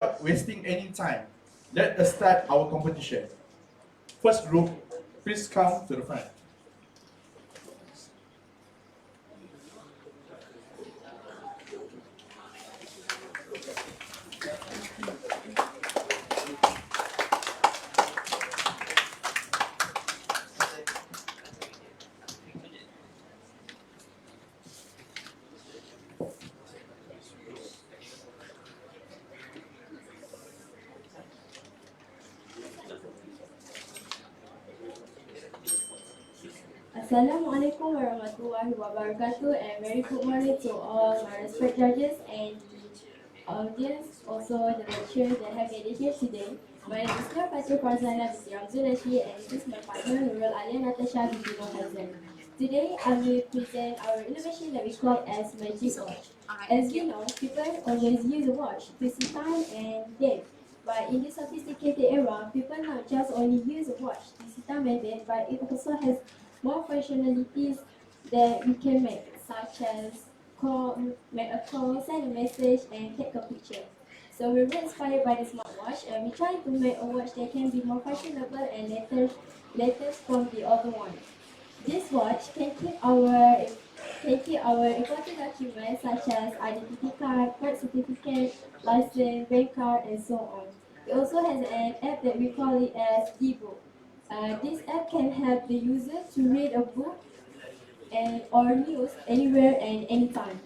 Without wasting any time, let us start our competition. First group, please come to the front. Assalamualaikum warahmatullahi wabarakatuh, and very good morning to all my respected judges and the audience, also the lecturers that have gathered here today. My name is Fatul Farzana binti Ramzul Rashid, and this is my partner Nurul Alia Natasha binti Nur Hazan. Today I will present our innovation that we call as Magic Watch. As we know, people always use a watch to see time and date. But in this sophisticated era, people not just only use a watch to see time and date, but it also has more functionalities that we can make, such as make a call, send a message, and take a picture. So we were inspired by the smartwatch, and we try to make a watch that can be more fashionable and latest from the other one. This watch can keep our important documents such as identity card, birth certificate, license, bank card, and so on. It also has an app that we call it as ebook. This app can help the user to read a book and or news anywhere and anytime.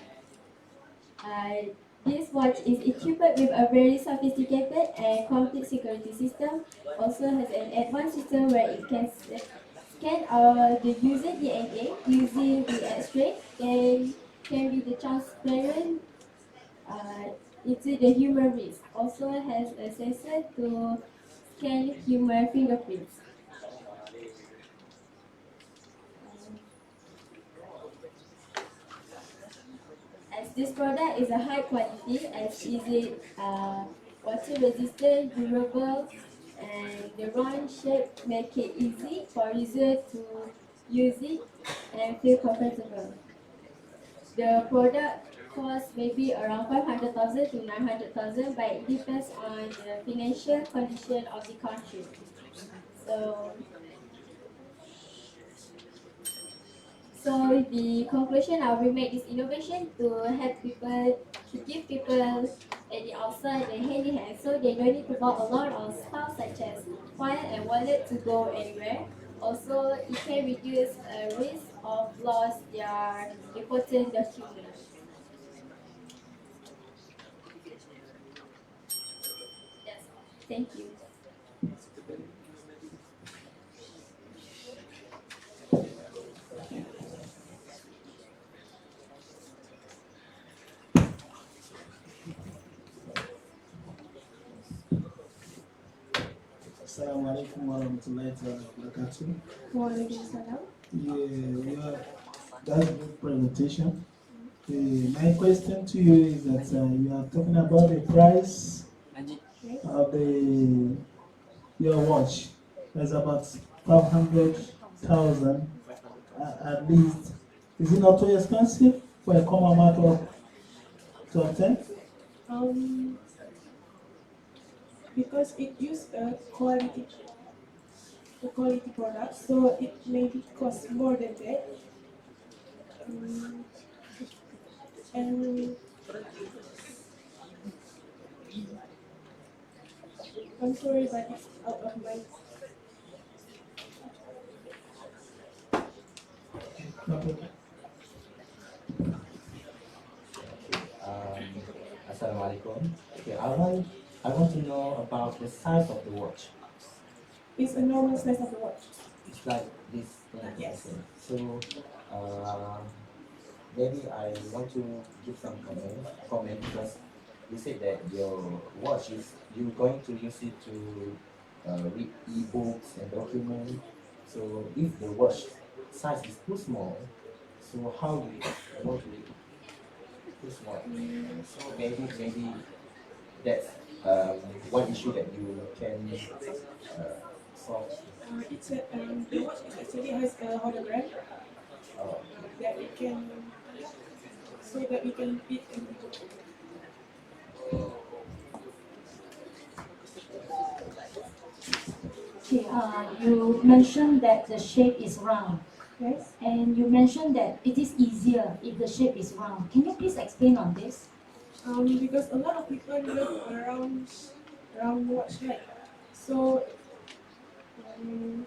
Uh, this watch is equipped with a very sophisticated and complete security system. Also has an advanced system where it can scan the user DNA using the X-ray and can be the transparent uh, into the human wrist. Also has a sensor to scan human fingerprints. As this product is a high quality, as is it water resistant, durable, and the round shape make it easy for user to use it and feel comfortable. The product costs maybe around 500,000 to 900,000, but it depends on the financial condition of the country. So So the conclusion, I will make this innovation to help people, to give people at the outside the handy hand, so they don't need to buy a lot of stuff such as file and wallet to go anywhere. Also, it can reduce a risk of loss their important documents. That's all. Thank you. Assalamu alaikum warahmatullahi wabarakatuh. Waalaikumsalam. Yeah, that's a good presentation. My question to you is that you are talking about the price of your watch. That's about 500,000 at least. Is it not too expensive for a common amount to obtain? Um, because it used a quality product, so it maybe cost more than that. Um, and I'm sorry, but it's out of my. Um, Assalamualaikum. Okay, I want to know about the size of the watch. It's a normal size of the watch. It's like this thing. Yes. Okay. So, maybe I want to give some comment because you said that your watch is you're going to use it to read e-books and documents. So if the watch size is too small, so how do you want to read too small? So maybe that's one issue that you can solve. It's a, the watch is actually has a hologram Uh, that it can, so that we can fit in. Okay, you mentioned that the shape is round, Yes. and you mentioned that it is easier if the shape is round. Can you please explain on this? Because a lot of people love round watch, right? So, um,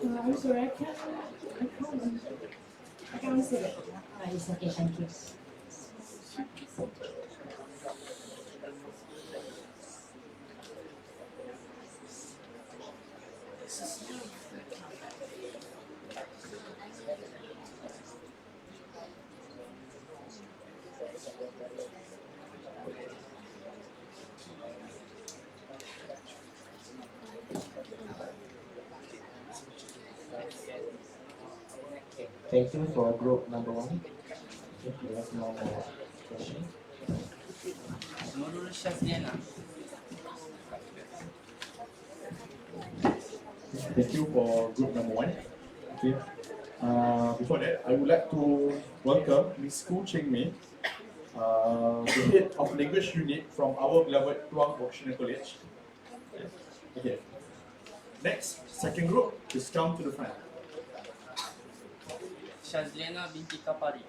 I'm sorry, I can't answer that. It's okay, thank you. Thank you for group number 1. Okay, there's no more question. Thank you for group number 1. Okay. Before that, I would like to welcome Ms. Ku Cheng Mei, the head of language unit from our beloved Kluang Vocational College. Okay. Next, second group, please come to the front. Shazlena binti Kapari.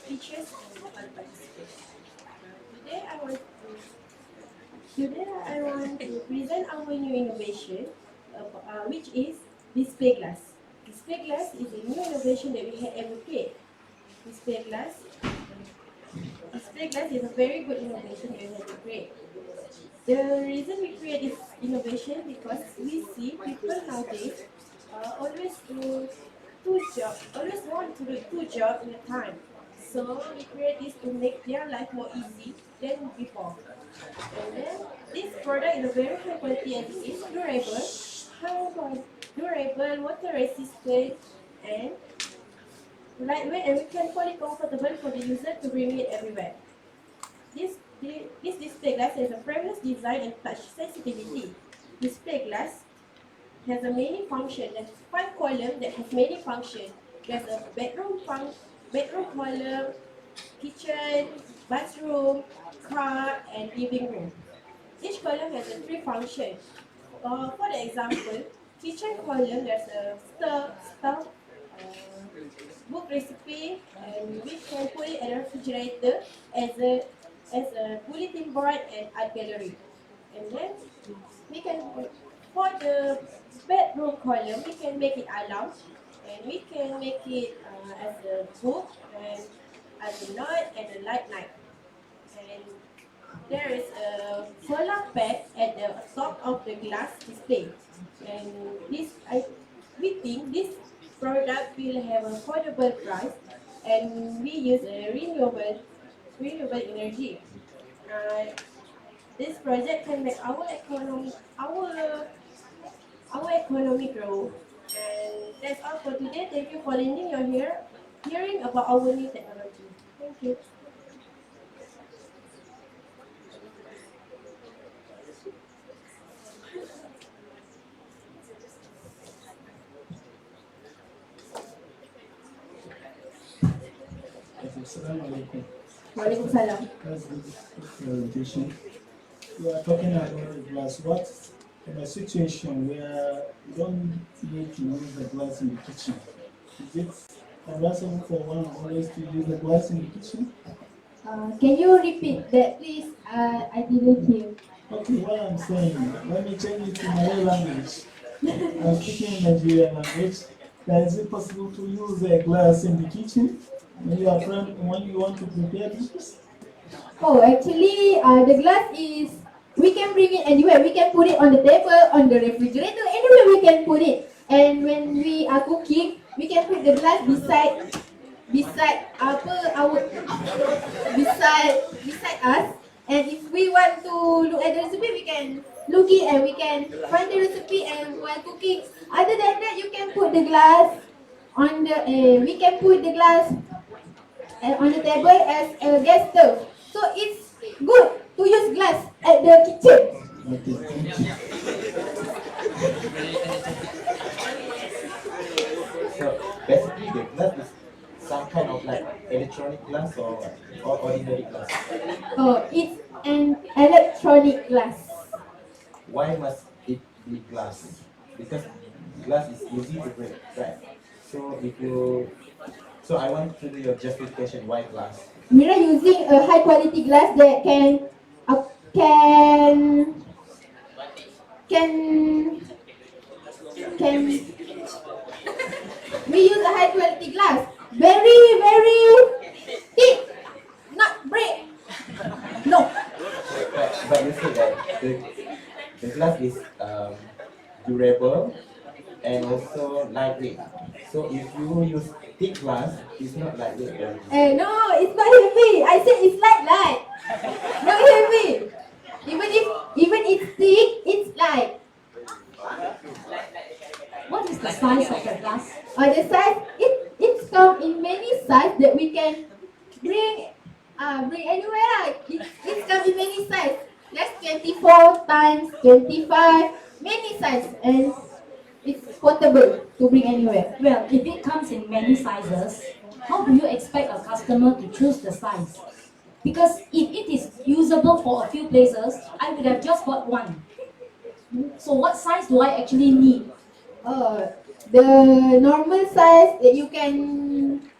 Teachers and local participants. Today I want to present our new innovation, which is display glass. Display glass is a new innovation that we have ever created. Display glass. Display glass is a very good innovation that we have to create. The reason we create this innovation because we see people nowadays always do always want to do 2 jobs in a time. So we create this to make their life more easy than before. And then this product is a very high quality and it is durable. How about durable, water resistant, and lightweight, and we can call it comfortable for the user to bring it everywhere. This display glass has a frameless design and touch sensitivity. Display glass has a many function. There's 5 columns that has many function. There's a bedroom column, kitchen, bathroom, car, and living room. Each column has a 3 function. For the example, kitchen column there's a stove, book recipe, and we can put it at a refrigerator as a bulletin board and art gallery. And then we can, for the bedroom column, we can make it alarm, and we can make it as a book and as a note and a light night. And there is a solar pad at the top of the glass display. And we think this product will have a affordable price, and we use a renewable energy. This project can make our economy grow. And that's all for today. Thank you for lending your hearing about our new technology. Thank you. Assalamu alaikum. Waalaikumsalam. That's good presentation. You are talking about the glass. What in a situation where you don't need to use the glass in the kitchen? Is it advisable for one always to use the glass in the kitchen? Can you repeat that, please? I didn't hear. Okay, what I'm saying, let me change it to my own language. I'm speaking in Nigerian language. Is it possible to use a glass in the kitchen? Your friend, when you want to prepare this? Oh, actually, the glass is, we can bring it anywhere. We can put it on the table, on the refrigerator, anywhere we can put it. And when we are cooking, we can put the glass beside beside us. And if we want to look at the recipe, we can look it and we can find the recipe and while cooking. Other than that, you can put the glass on the we can put the glass on the table as a gas stove. So it's good to use glass at the kitchen. Okay, thank you. Very energetic. So basically the glass is some kind of like electronic glass or ordinary glass. Oh, it's an electronic glass. Why must it be glass? Because glass is easy to break, right? So if you, so I want to do your justification why glass. We are using a high quality glass that uh, can can can we use a high quality glass. Very thick, not break. No. But you say that the glass is durable and also lightweight. So if you use thick glass, it's not lightweight. No, it's not heavy. I said it's light. Not heavy. Even it's thick, it's light. What is the size of the glass? The size it's come in many size that we can bring anywhere. It's come in many size. That's 24 times 25, many size, and it's portable to bring anywhere. Well, if it comes in many sizes, how do you expect a customer to choose the size? Because if it is usable for a few places, I would have just bought one. So what size do I actually need? The normal size that you can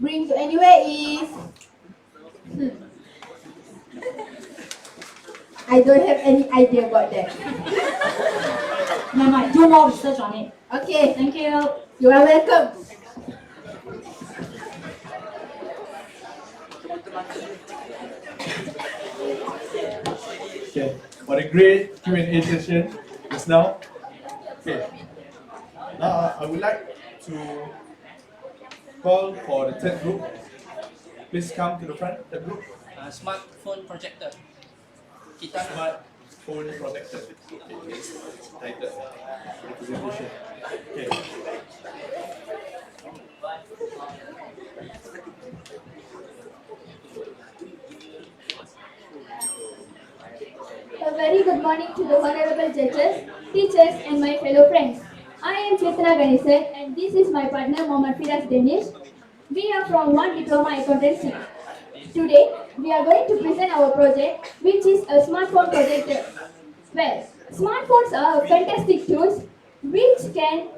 bring to anywhere is I don't have any idea about that. Never mind, do more research on it. Okay, Thank you. you are welcome. Okay, what a great Q&A session just now. Okay, now I would like to call for the third group. Please come to the front, third group. Smartphone projector. Kita nak Smartphone protector. Okay, title. Representation. Okay. A very good morning to the honorable judges, teachers and my fellow friends. I am Chetna Ganesan and this is my partner Mohammad Firas Danish. We are from One Diploma Accountancy. Today, we are going to present our project which is a smartphone projector. Well, smartphones are fantastic tools which can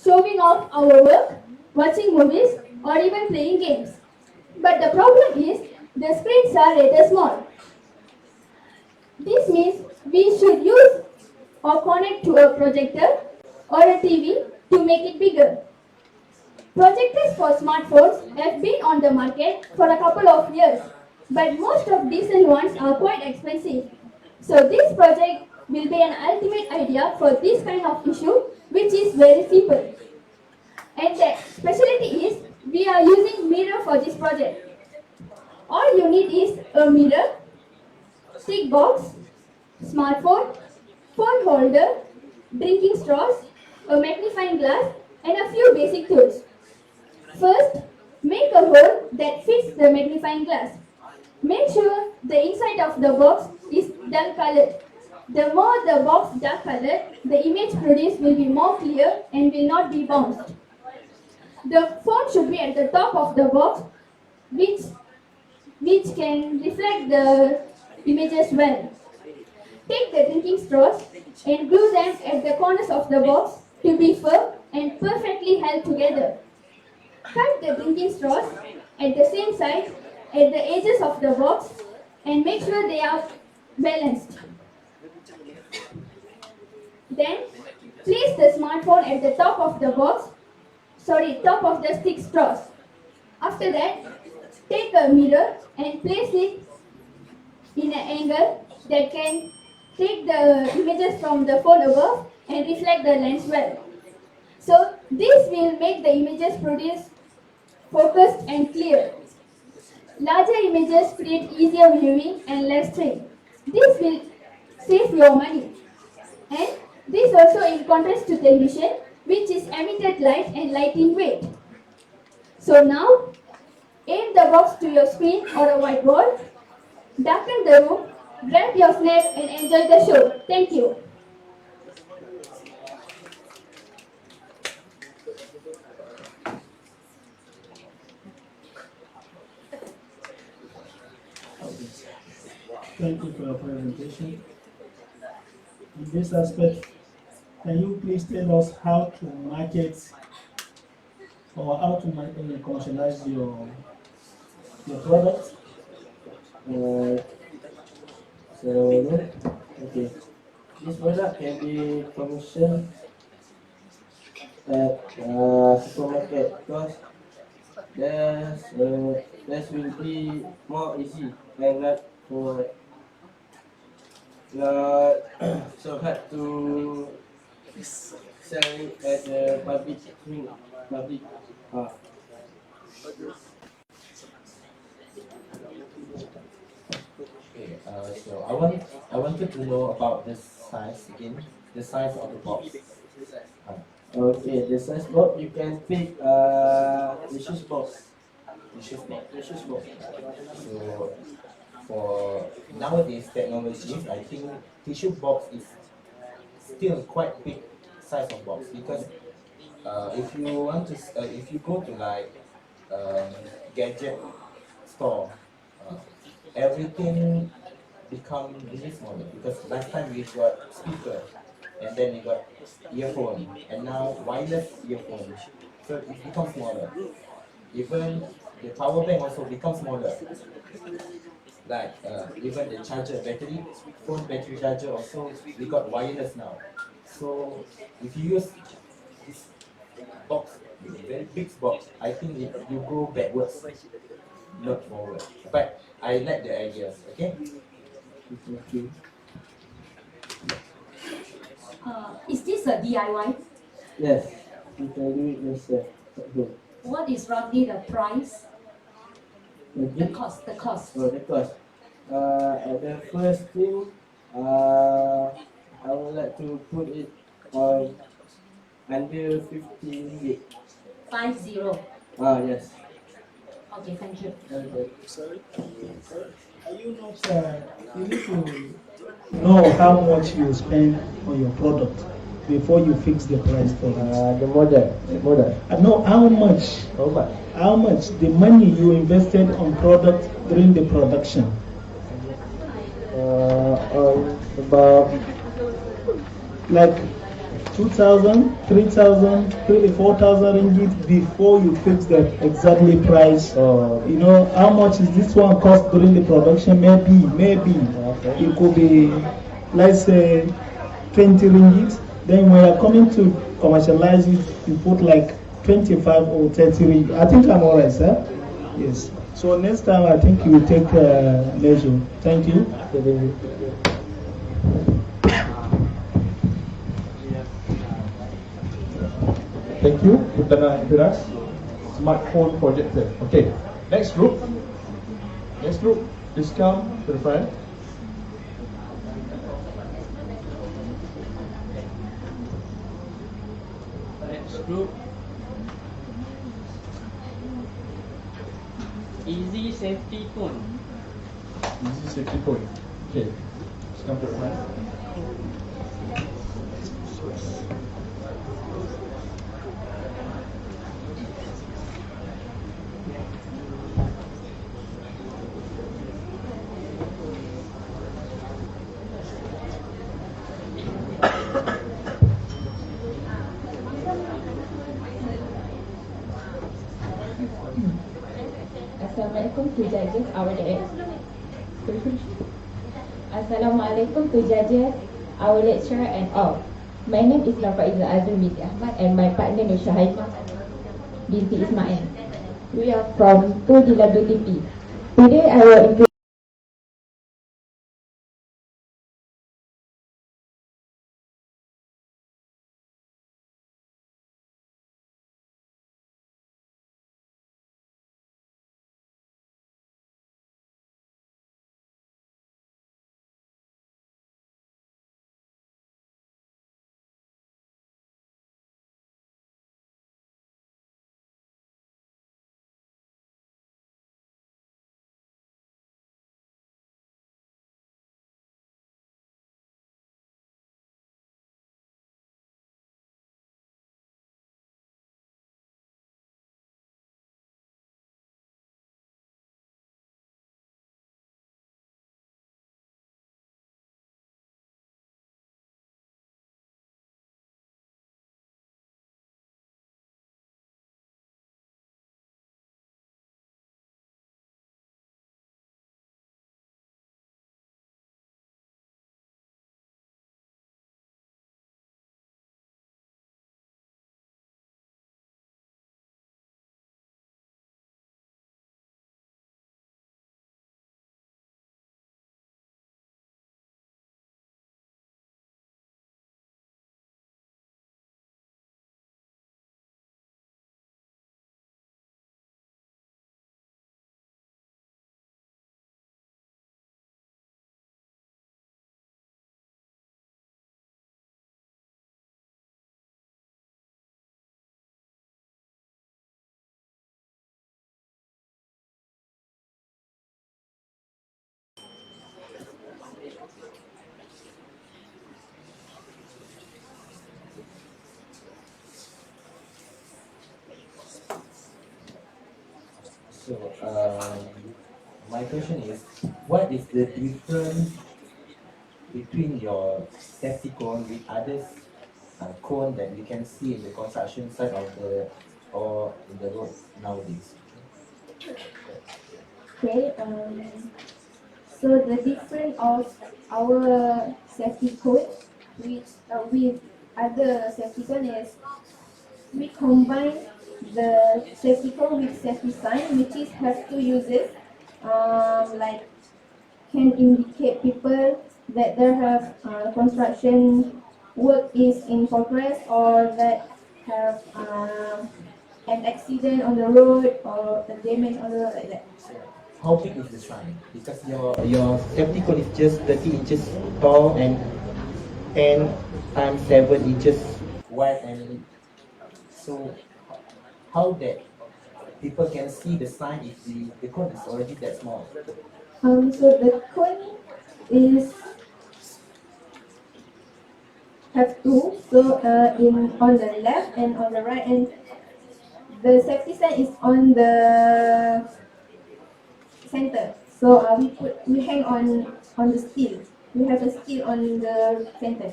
showing off our work, watching movies or even playing games. But the problem is the screens are rather small. This means we should use or connect to a projector or a TV to make it bigger. Projectors for smartphones have been on the market for a couple of years, but most of decent ones are quite expensive. So this project will be an ultimate idea for this kind of issue, which is very simple. And the specialty is we are using mirror for this project. All you need is a mirror, stick box, smartphone, phone holder, drinking straws, a magnifying glass, and a few basic tools. First, make a hole that fits the magnifying glass. Make sure the inside of the box is dark colored. The more the box dark colored, the image produced will be more clear and will not be bounced. The phone should be at the top of the box, which can reflect the images well. Take the drinking straws and glue them at the corners of the box to be firm and perfectly held together. Cut the drinking straws at the same side at the edges of the box and make sure they are balanced. Then place the smartphone at the top of the box, top of the stick straws. After that, take a mirror and place it in an angle that can take the images from the phone above and reflect the lens well. So this will make the images produced focused and clear. Larger images create easier viewing and less strain. This will save your money. And this also in contrast to television, which is emitted light and light in weight. So now, aim the box to your screen or a whiteboard, darken the room, grab your snack and enjoy the show. Thank you. Thank you for your presentation. In this aspect, can you please tell us how to market or how to commercialize your product? Okay. This product can be commissioned at supermarket because that will be more easy and not so hard to sell it at the public. Okay, so I wanted to know about the size again, the size of the box. Okay, the size box you can pick the shoes box. The shoes box. The shoes box. So for nowadays technologies, I think tissue box is still quite big size of box because if you want to if you go to like gadget store, everything become really smaller because last time we got speaker and then you got earphone and now wireless earphone, so it becomes smaller. Even the power bank also becomes smaller. Like even the charger battery, phone battery charger also we got wireless now. So if you use this box, very big box, I think you go backwards, not forward. But I like the idea. Okay. Okay. Is this a DIY? Yes, you can do it yourself at home. What is roughly the price? The Okay. cost. So the cost. At the first thing, I would like to put it on under 50 ringgit. 50. Yes. Okay, thank you. Okay. Sorry? Are you not, you need to know how much you spend on your product before you fix the price for it. The model. Know how much, How much? the money you invested on product during the production. About Like 2,000, 3,000, 4,000 ringgit before you fix the exactly price. You know, how much is this one cost during the production? Maybe. It could be, let's say, 20 ringgit. Then when you're coming to commercialize it, you put like 25 or 30 ringgit. I think I'm alright, sir. Yes. So next time I think you will take measure. Thank you. Thank you, Putana and Firas. Smartphone projector. Okay, next group. Please come to the front. Next group. Easy safety phone. Easy safety phone. Okay, please come to the front. Assalamualaikum to judges, our Assalamualaikum to judges, our lecturer and all. My name is Nafaiza Azul binti Ahmad and my partner is Shahaimah binti Ismail. We are from 2DWTP. Today I will introduce So, my question is, what is the difference between your safety cone with others cone that we can see in the construction site of the or in the road nowadays? Okay, so the difference of our safety code with other safety code is we combine the safety code with safety sign, which is have two uses, like can indicate people that there have construction work is in progress or that have an accident on the road or a damage on the road like that. How big is the sign? Because your safety cone is just 30 inches tall and 10 times 7 inches wide, and so how that people can see the sign if the cone is already that small? So the cone is have two. So in on the left and on the right, and the safety sign is on the center. So we hang on the steel. We have a steel on the center.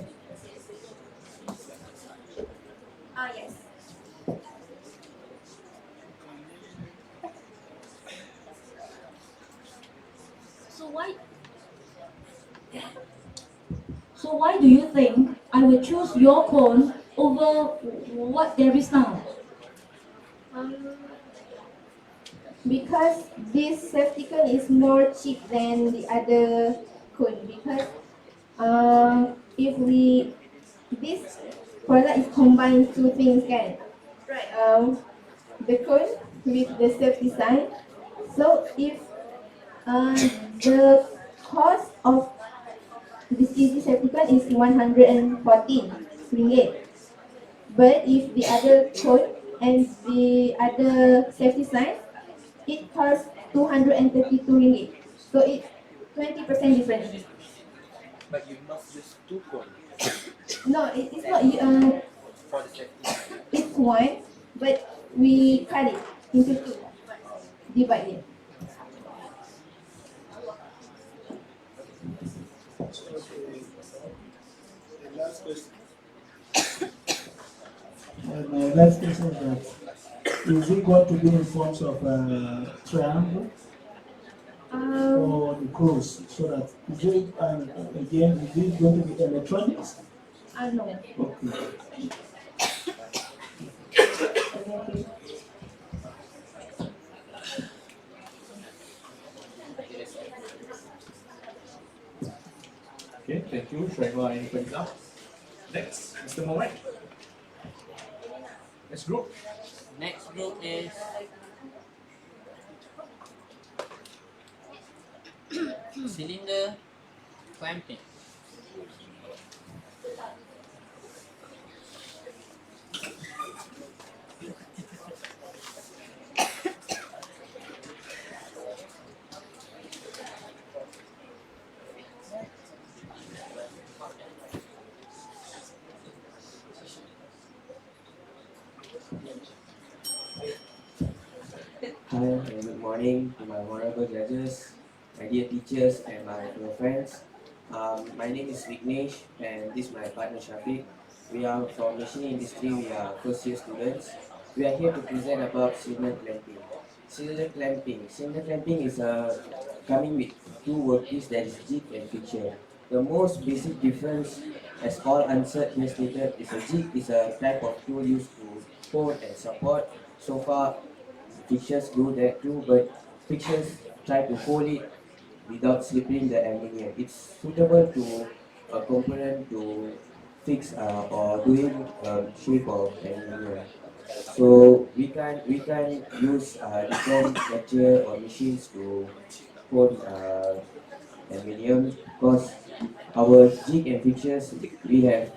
Yes. So why do you think I will choose your cone over what there is now? Because this safety cone is more cheap than the other cone, because if we this product is combined two things can, right? The cone with the safety sign. So if the cost of this easy safety cone is 114 ringgit, but if the other cone and the other safety sign, it costs 232 ringgit. So it's 20% difference. But you must use two cones No, it's not. for the safety. It's one, but we cut it into two. Divide it. The last question. My last question is that is it going to be in forms of a triangle or the cross, so that is it, and again, is it going to be electronics? No. Okay. Okay, thank you, Shaima and Faiza. Next, Mr. Mohammed. Next group. Next group is cylinder clamping. Hi and good morning to my honorable judges, my dear teachers, and my fellow friends. My name is Vignesh, and this is my partner Shafiq. We are from machining industry. We are first year students. We are here to present about cylinder clamping. Cylinder clamping. Cylinder clamping is coming with two workpiece, that is jig and fixture. The most basic difference, as all answered here stated, is a jig is a type of tool used to hold and support. So far, fixtures do that too, but fixtures try to hold it without slipping the aluminium. It's suitable to a component to fix or doing shape of aluminium. So we can use different lecture or machines to hold aluminium, because our jig and fixtures we have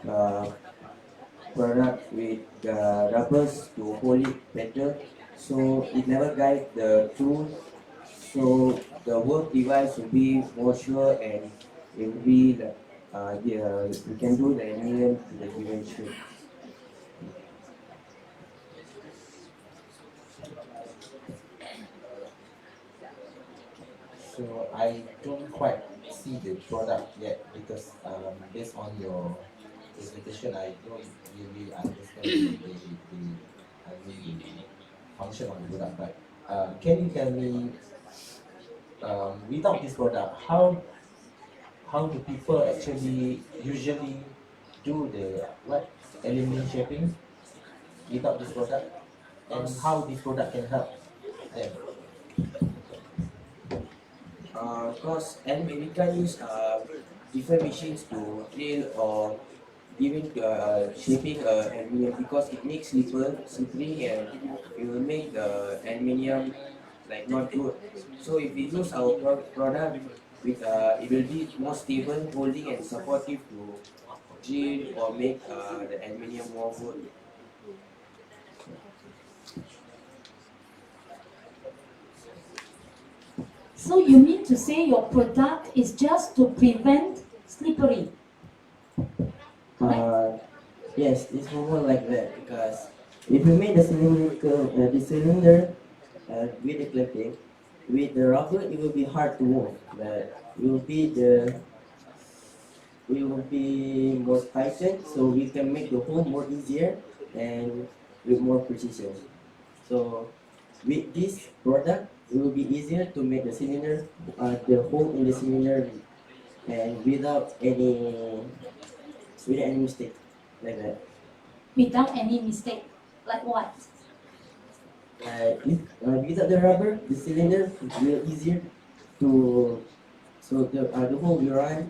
product with rubbers to hold it better, so it never guide the tool, so the work device will be more sure, and it will be we can do the aluminium to the given shape. So I don't quite see the product yet because based on your presentation, I don't really understand the function of the product. But can you tell me, without this product, how do people actually usually do the what aluminum shaping without this product, and how this product can help them? Because and we can use different machines to drill or even shaping aluminium, because it makes slippery, and it will make the aluminium like not good. So if we use our product with it will be more stable, holding and supportive to drill or make the aluminium more good. So you mean to say your product is just to prevent slippery? Yes, it's more like that, because if you make the cylinder with the clamping, with the rubber, it will be hard to move. But it will be more tightened, so we can make the hole more easier and with more precision. So with this product, it will be easier to make the cylinder, the hole in the cylinder, and without any mistake, like that. Without any mistake? Like what? Without the rubber, the cylinder will easier to, so the hole will run,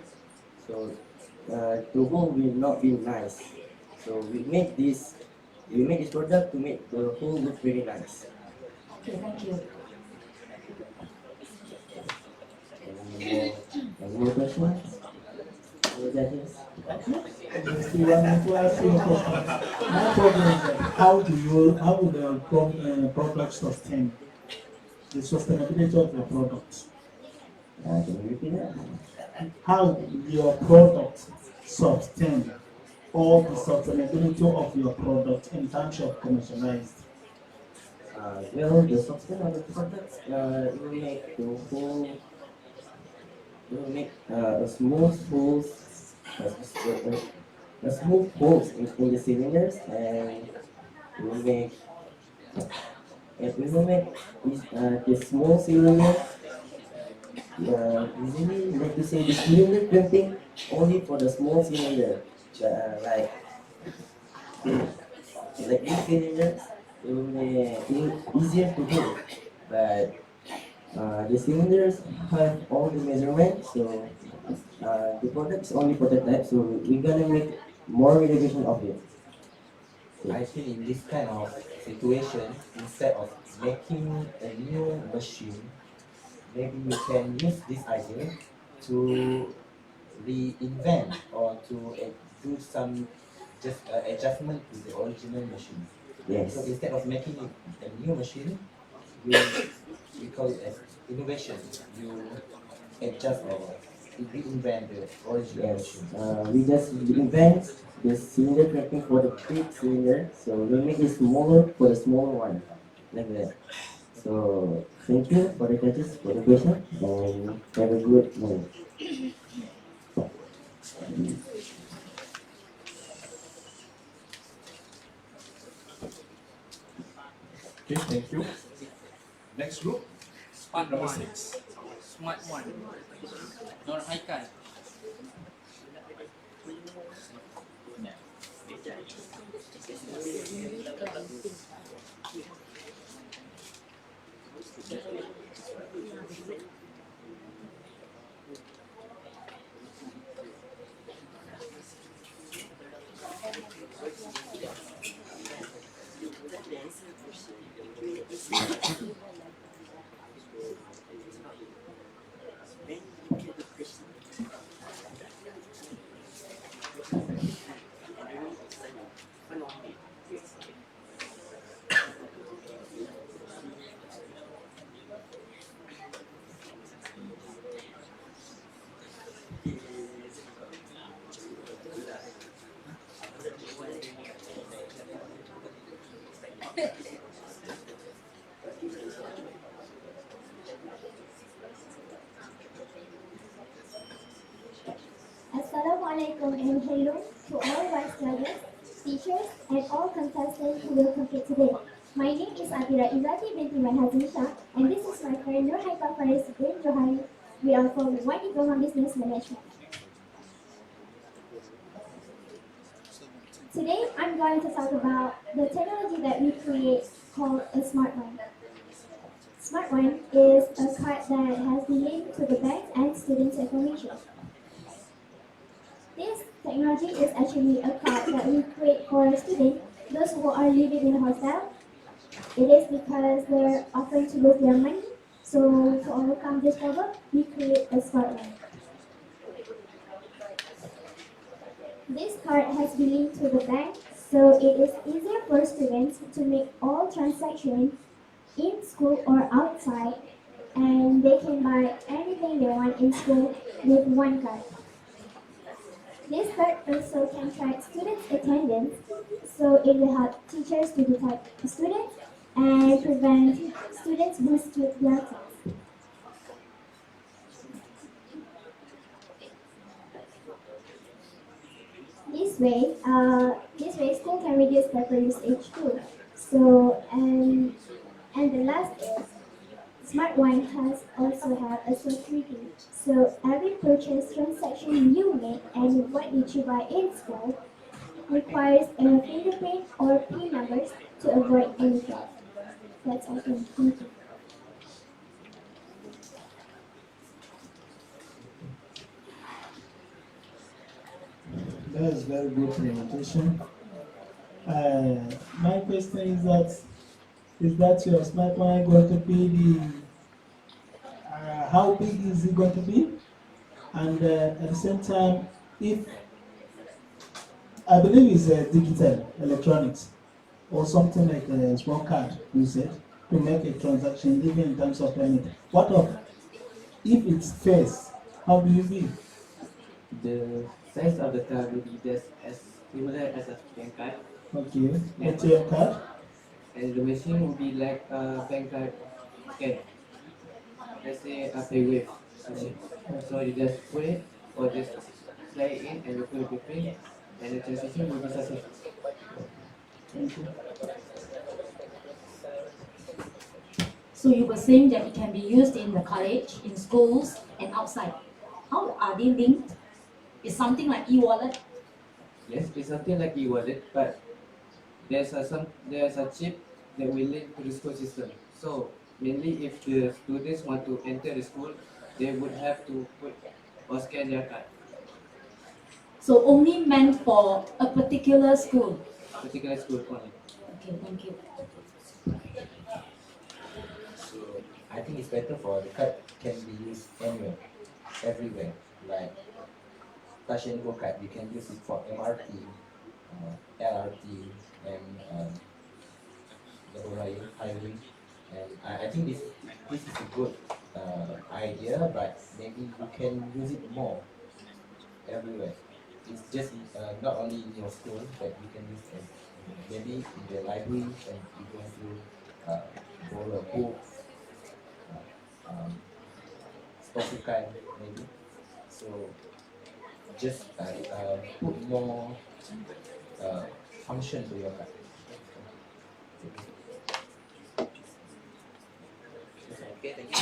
so the hole will not be nice. So we make this product to make the hole look very nice. Okay, thank you. Any more questions? Any judges? Yes, we want to ask you a question. My problem is that how would the product sustain the sustainability of your product? Can you repeat that? How will your product sustain all the sustainability of your product in terms of commercialized? Well, the substance of the product will make the whole, will make a smooth holes, a smooth holes in the cylinders, and will make the small cylinder. Usually like to say the cylinder clamping only for the small cylinder, like this cylinder, it will easier to hold. but the cylinders have all the measurements, so the product is only prototype, so we're gonna make more renovation of it. I think in this kind of situation, instead of making a new machine, maybe you can use this idea to reinvent or to do some just adjustment to the original machine. Yes. So instead of making it a new machine, you we call it as innovation. You adjust or reinvent the original Yes, machine. we just invent the cylinder cracking for the big cylinder, so we make it smaller for the smaller one, like that. So thank you for the judges for the question, and have a good morning. Okay, thank you. Next group, Smart number one. 6. Smart one. Nur Haikal. Assalamualaikum and hello to all vice judges, teachers, and all contestants who will compete today. My name is Atira Izati binti Hazmisha, and this is my friend Nur Haika Faris bin Johari. We are from One Diploma Business Management. Today, I'm going to talk about the technology that we create called a smartphone. Smartphone is a card that has been linked to the bank and students' information. This technology is actually a card that we create for students, those who are living in a hostel. It is because they're often to lose their money. So to overcome this problem, we create a smartphone. This card has been linked to the bank, so it is easier for students to make all transactions in school or outside, and they can buy anything they want in school with one card. This card also can track students' attendance, so it will help teachers to detect students and prevent students who skip their class. This way, school can reduce paper usage too. So, and the last is Smart One has also have a security. So every purchase transaction you make and what did you buy in store requires a fingerprint or PIN numbers to avoid any fraud. That's all. Thank you. That is very good presentation. My question is that your smartphone going to be how big is it going to be? And at the same time, if I believe it's digital electronics or something like a small card, you said, to make a transaction, even in terms of payment. What of if it's face? How do you be? The size of the card will be just as similar as a bank card, Okay, ATM card. and the machine will be like a bank card scan. Let's say a PayWave machine. So you just put it or just slide it in and you put the pin, and the transaction will be successful. Thank you. So you were saying that it can be used in the college, in schools, and outside. How are they linked? Is something like e-wallet? Yes, it's something like e-wallet, but there's a chip that will link to the school system. So Mainly if the students want to enter the school, they would have to put or scan their card, So only meant for a particular school. particular school only. Okay, thank you. So I think it's better for the card can be used anywhere, everywhere. Like touch and go card, you can use it for MRT, LRT, and the whole highway. And I think this is a good idea, but maybe you can use it more everywhere. It's just not only in your school, but you can use it maybe in the library when you're going to borrow a book, storykan maybe. So just put more uh, function to your card. Okay, thank you.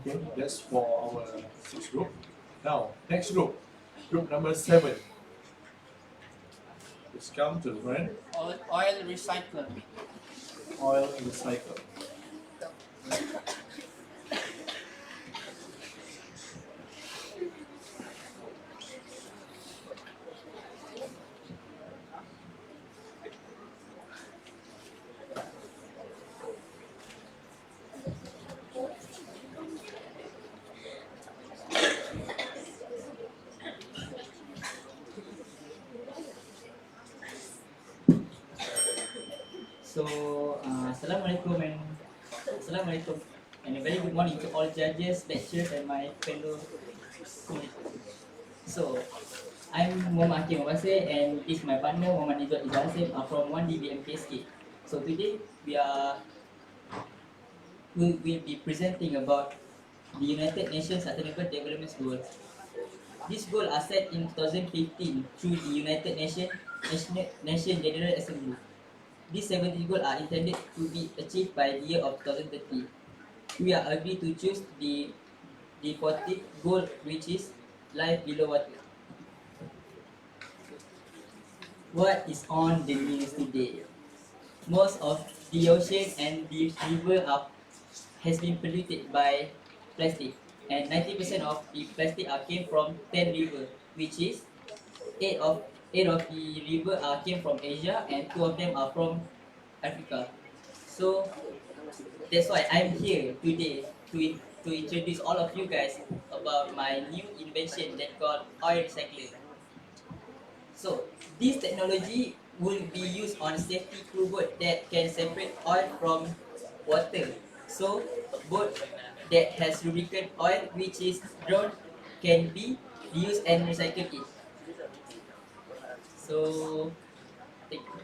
Okay, that's for our sixth group. Now, next group, group number 7. Let's come to the front. Oil recycler. Oil recycle. So, Assalamualaikum and a very good morning to all judges, lecturers and my fellow students. So, I'm Muhammad Hakim Mabase and this is my partner Muhammad Nizat Izasim from 1DB MPSK. So today we will be presenting about the United Nations Sustainable Development Goals. These goals are set in 2015 through the United Nation General Assembly. These 70 goals are intended to be achieved by the year of 2030. We are agreed to choose the 40th goal, which is life below water. What is on the news today? Most of the ocean and the river has been polluted by plastic, and 90% of the plastic came from 10 rivers, which is 8 of the river came from Asia, and 2 of them are from Africa. So that's why I'm here today to introduce all of you guys about my new invention that called oil recycler. So this technology will be used on safety crew boat that can separate oil from water. So boat that has lubricant oil which is drawn can be reused and recycled it. So thank you.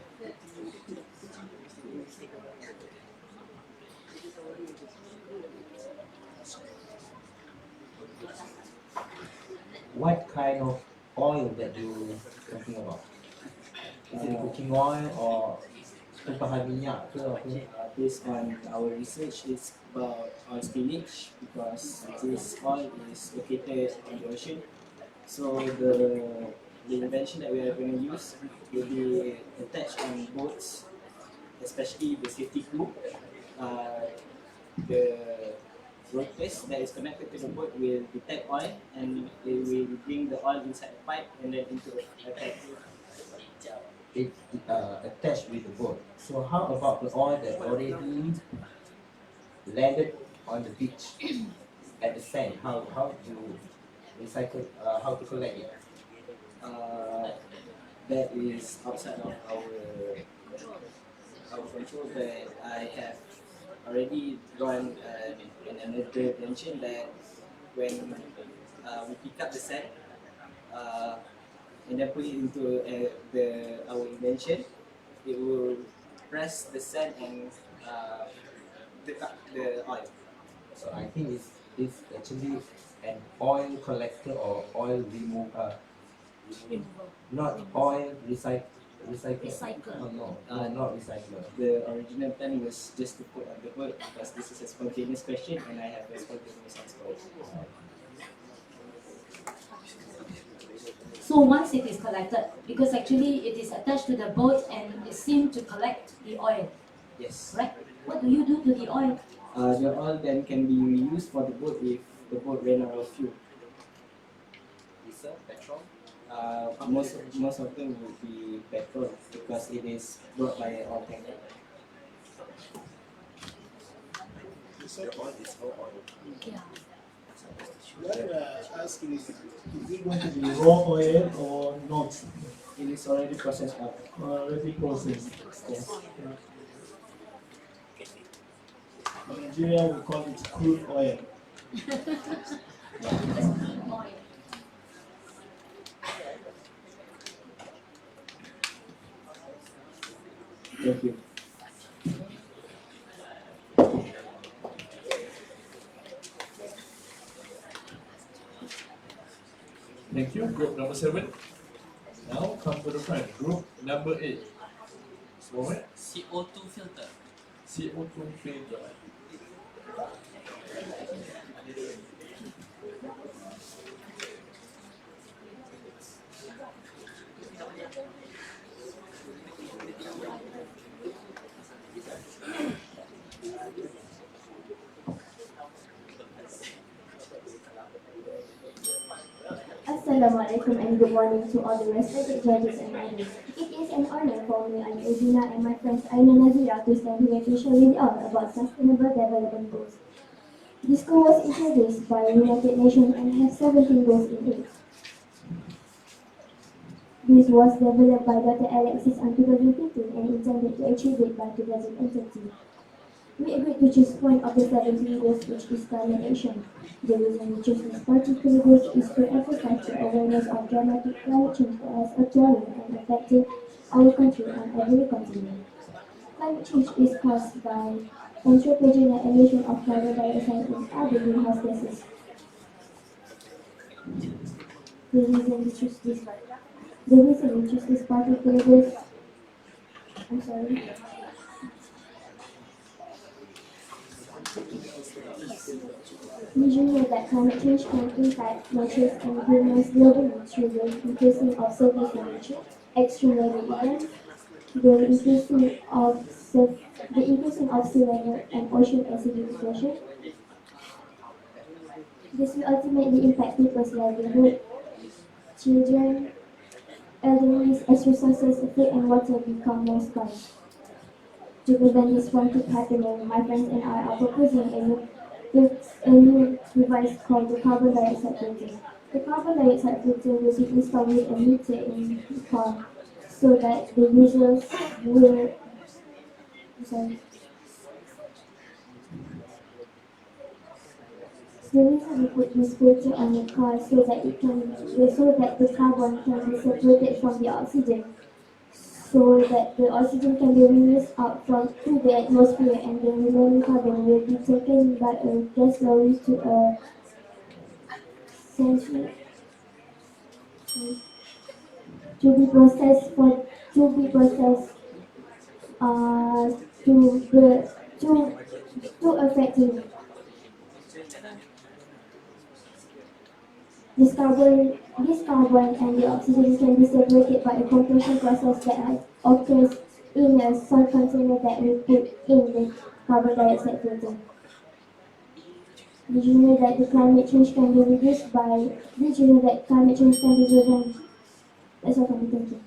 What kind of oil that you talking about? Is it cooking oil or tumpahan minyak ke apa? Based on our research, it's about oil spillage because this oil is located on the ocean. So the invention that we are going to use will be attached on boats, especially the safety crew. The ropes that is connected to the boat will detect oil and they will bring the oil inside the pipe and then into a tank. It's attached with the boat. So how about the oil that already landed on the beach at the sand? How to recycle? How to collect it? That is outside of our control, but I have already drawn another invention that when we pick up the sand and then put it into our invention, it will press the sand and the oil. So I think it's actually an oil collector or oil remover, not oil Recycle. Recycle. No, not recycle. The original plan was just to put on the board because this is a spontaneous question and I have a spontaneous answer. So once it is collected, because actually it is attached to the boat and it seemed to collect the oil, Yes. right? What do you do to the oil? The oil then can be reused for the boat if the boat ran out of fuel. Diesel, petrol. Most of them would be petrol because it is brought by an oil tanker. The oil is all oil. Yeah. What I'm asking is it going to be raw oil or not? It is already processed out. Already processed. Yes. In Nigeria, we call it crude oil. Oil. Thank you. Thank you, group number 7. Now come to the front, group number 8. Moment. CO2 filter. CO2 filter. Assalamualaikum and good morning to all the respected judges and others. It is an honor for me, I'm Edina, and my friends Aina Nazira to stand here to share with you all about Sustainable Development Goals. This goal was introduced by the United Nations and has 17 goals in it. This was developed by Dr. Alexis in 2015 and intended to achieve it by 2030. We agreed to choose one of the 17 goals, which is climate action. The reason we chose this particular goal is to emphasize the awareness of dramatic climate change that has occurred and affected our country on every continent. Climate change is caused by anthropogenic emission of carbon dioxide and other greenhouse gases. The reason we choose this particular goal, I'm sorry. Did you know that climate change can impact natures and humans globally through the increasing of surface temperature, extreme weather events, the increasing of sea level and ocean acidification? This will ultimately impact people's livelihood. Children, elderly, as resources, food and water become more scarce. To prevent this from keep happening, my friends and I are proposing a new device called the carbon dioxide filter. The carbon dioxide filter will be installed with a meter in the car so that the users will The reason we put this filter on the car so that the carbon can be separated from the oxygen, so that the oxygen can be released out to the atmosphere and the remaining carbon will be taken by a gas lorry to a central to be processed to a factory. This carbon and the oxygen can be separated by a compression process that occurs in a soil container that we put in the carbon dioxide filter. Did you know that climate change can be reduced by? Did you know that climate change can be driven? That's all from me. Thank you.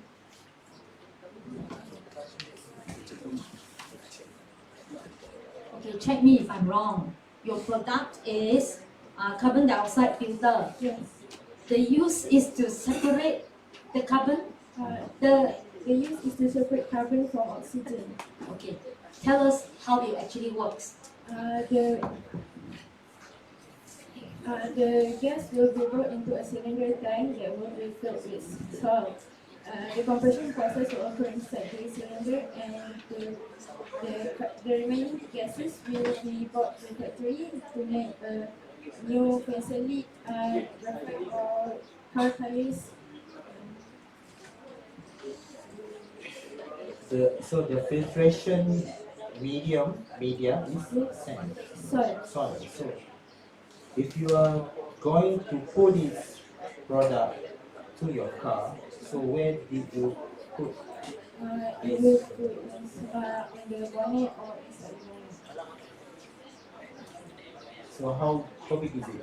Okay, check me if I'm wrong. Your product is carbon dioxide filter. Yes. The use is to separate the carbon. The use is to separate carbon from oxygen. Okay, tell us how it actually works. The gas will be brought into a cylinder tank that will be filled with salt. The compression process will occur inside the cylinder, and the remaining gases will be brought to the factory to make a new facility, graphite or car tires. So the filtration media is sand. Soil. Soil. So if you are going to put this product to your car, so where did you put? It will put on the bonnet or inside the bonnet. So how big is it?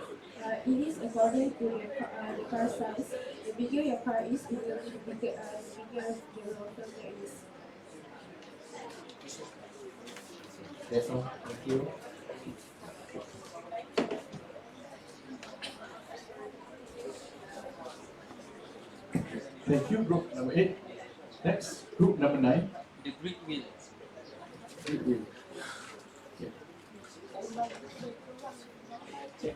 It is according to the car size. The bigger your car is, it will be the bigger the filter is. That's all. Thank you. Thank you, group number 8. Next, group number 9. The great will. Group will. Okay.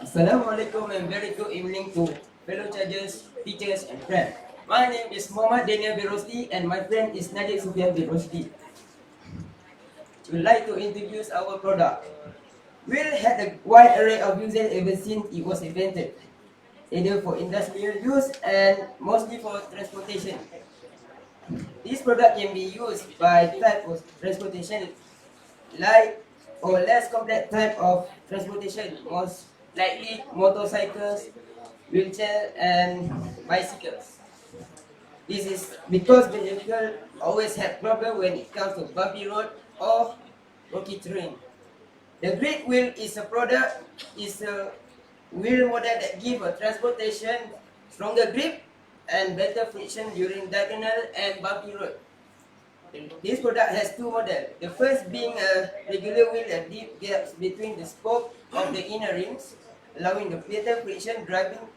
Assalamualaikum and very good evening to fellow chargers, teachers and friends. My name is Muhammad Daniel Birosti and my friend is Nadir Sufyan Birosti. We would like to introduce our product. Wheel had a wide array of uses ever since it was invented, either for industrial use and mostly for transportation. This product can be used by type of transportation, light or less complex type of transportation, most likely motorcycles, wheelchair and bicycles. This is because vehicles always have problem when it comes to bumpy road or rocky terrain. The great wheel is a wheel model that gives a transportation stronger grip and better friction during diagonal and bumpy road. This product has two models. The first being a regular wheel and deep gaps between the spoke of the inner rings, allowing the better friction driving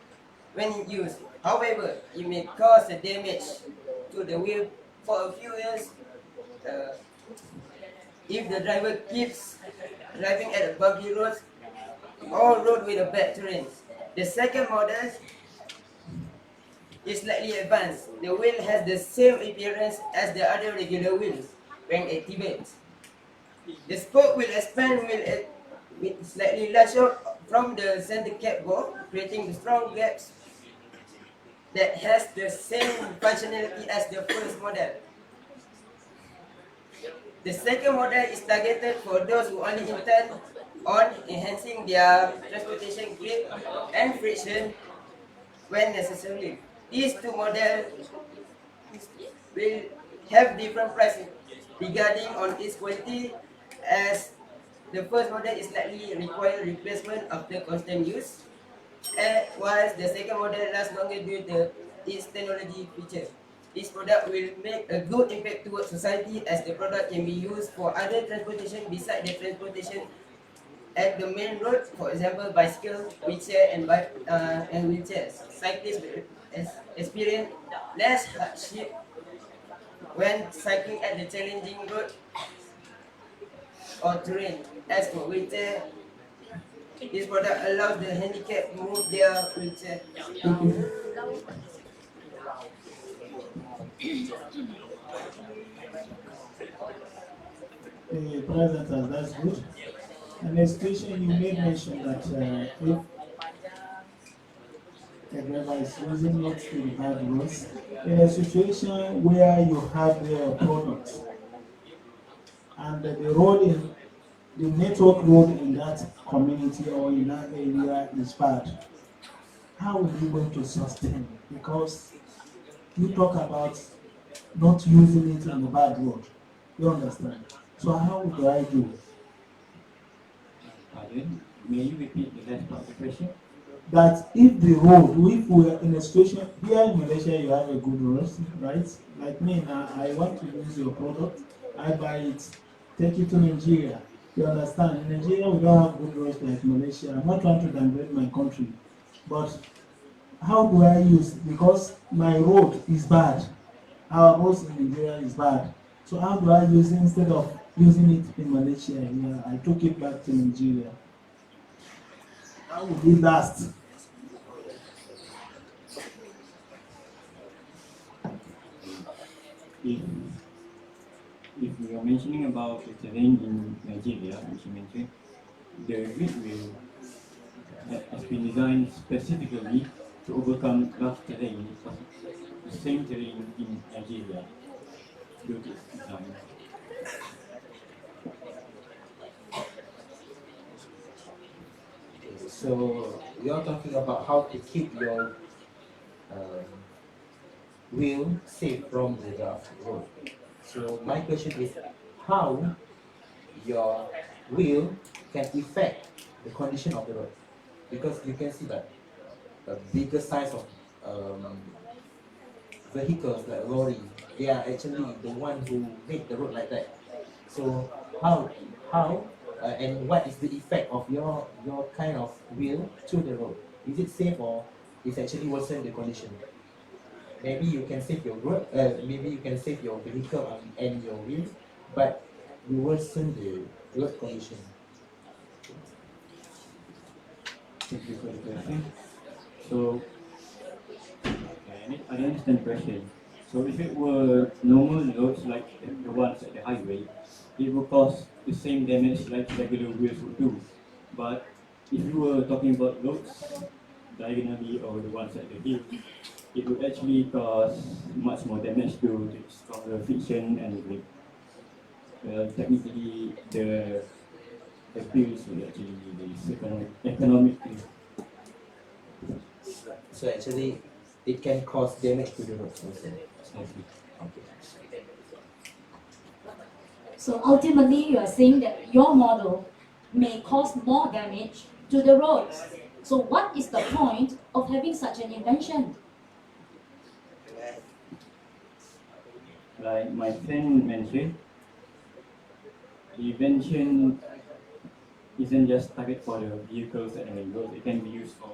when in use. However, it may cause a damage to the wheel for a few years if the driver keeps driving at a bumpy road or road with a bad terrain. The second model is slightly advanced. The wheel has the same appearance as the other regular wheels when activated. The spoke will expand with slightly larger from the center cap bore, creating the strong gaps that has the same functionality as the first model. The second model is targeted for those who only intend on enhancing their transportation grip and friction when necessary. These two models will have different pricing regarding on its quality, as the first model is likely require replacement after constant use, whilst the second model lasts longer due to its technology feature. This product will make a good impact towards society, as the product can be used for other transportation besides the transportation at the main road, for example, bicycle, wheelchair, and wheelchairs. Cyclists will experience less hardship when cycling at the challenging road or terrain. As for wheelchair, this product allows the handicapped to move their wheelchair. Thank you. The presenters, that's good. And the situation you made mention that if a driver is using it to the bad roads, in a situation where you have the product and the road in the network road in that community or in that area is bad, how are you going to sustain? Because you talk about not using it in the bad road. You understand? So how do I do? Pardon? May you repeat the last part of the question? That if the road, if we are in a situation, here in Malaysia you have a good road, right? Like me now, I want to use your product, I buy it, take it to Nigeria. You understand? In Nigeria we don't have good roads like Malaysia. I'm not trying to downgrade my country, but how do I use, because my road is bad, our roads in Nigeria is bad. So how do I use it instead of using it in Malaysia? Yeah, I took it back to Nigeria. How will it last? If we are mentioning about the terrain in Nigeria, as you mentioned, the grid will has been designed specifically to overcome rough terrain, the same terrain in Nigeria, due to its design. So you're talking about how to keep your um, wheel safe from the rough road. So my question is how your wheel can affect the condition of the road, because you can see that a bigger size of um, vehicles like lorry, they are actually the one who make the road like that. So how and what is the effect of your kind of wheel to the road? Is it safe or is actually worsen the condition? Maybe you can save your road, maybe you can save your vehicle and your wheel, but you worsen the road condition. Thank you for the question. So, I understand the question. So if it were normal roads like the ones at the highway, it would cause the same damage like regular wheels would do. But if you were talking about roads diagonally or the ones at the hill, it would actually cause much more damage due to stronger friction and grip. Well, technically, the bills will actually be economically. So actually, it can cause damage to the roads also. Precisely. Okay. So ultimately, you are saying that your model may cause more damage to the roads. So what is the point of having such an invention? Like my friend mentioned, the invention isn't just target for the vehicles and the roads. It can be used for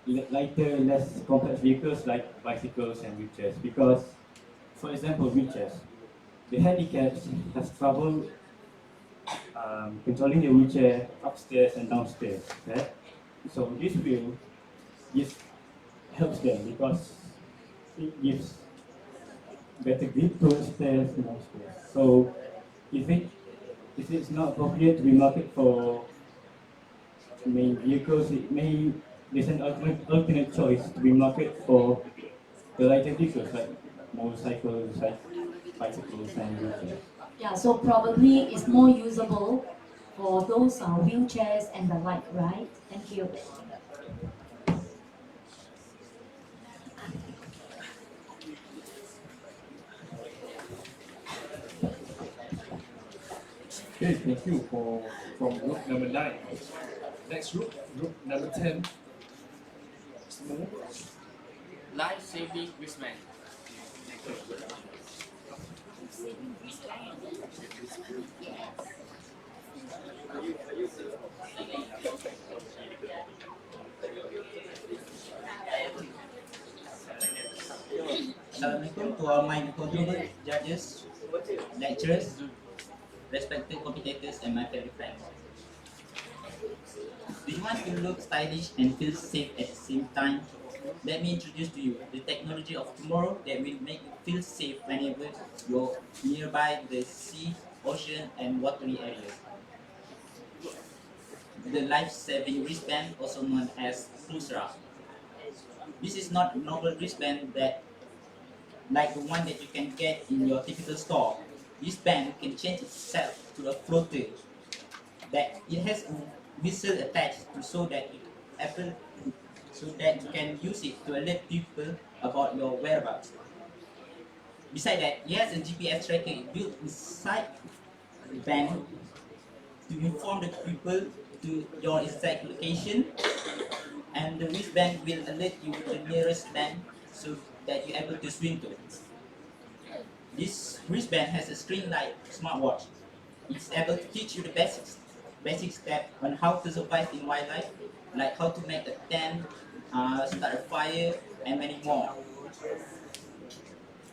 lighter, less complex vehicles like bicycles and wheelchairs. Because, for example, wheelchairs, the handicaps has trouble controlling the wheelchair upstairs and downstairs. Okay? So this wheel just helps them because it gives better grip towards stairs and downstairs. So if it's not appropriate to be marketed for main vehicles, there's an alternate choice to be marketed for the lighter vehicles like motorcycles, like bicycles and wheelchairs. Yeah, so probably it's more usable for those wheelchairs and the like, right? Thank you. Okay, thank you from group number 9. Next group number 10. Mr. Life-saving wristband. Assalamualaikum to all my controlled judges, lecturers, respected competitors, and my fellow friends. Do you want to look stylish and feel safe at the same time? Let me introduce to you the technology of tomorrow that will make you feel safe whenever you're nearby the sea, ocean, and watery areas. The life-saving wristband, also known as Kluang. This is not a normal wristband that like the one that you can get in your typical store. This band can change itself to a floater that it has a missile attached to so that you can use it to alert people about your whereabouts. Besides that, it has a GPS tracker built inside the band to inform the people to your exact location, and the wristband will alert you to the nearest land so that you're able to swim to. This wristband has a screen-like smartwatch. It's able to teach you the basic steps on how to survive in wildlife, like how to make a tent, start a fire, and many more.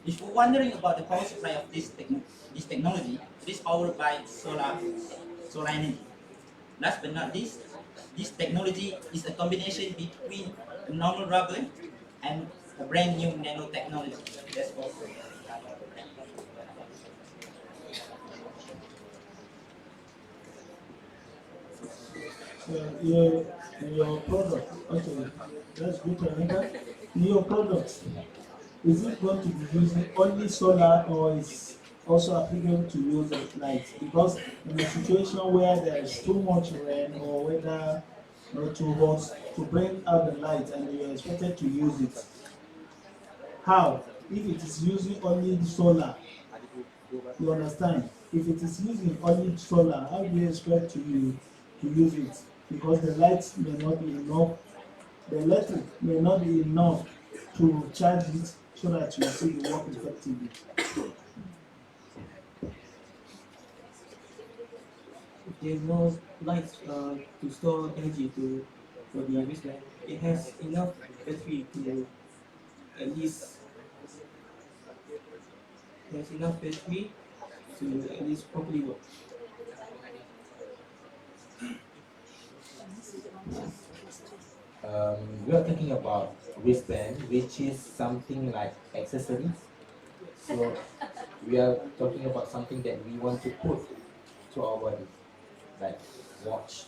If you're wondering about the power supply of this technology, it is powered by solar energy. Last but not least, this technology is a combination between a normal rubber and a brand new nanotechnology. That's all. Your product, okay, that's good to remember. Your product, is it going to be using only solar or is also applicable to use at light? Because in a situation where there is too much rain or weather not too hot to bring out the light and you are expected to use it, how? If it is using only solar, you understand? If it is using only solar, how do you expect to use it? Because the light may not be enough, the electric may not be enough to charge it so that you see the work effectively. If there's no lights to store energy for the wristband, it has enough battery to at least has enough battery to at least properly work. We are talking about wristband, which is something like accessories. So we are talking about something that we want to put to our body, like watch,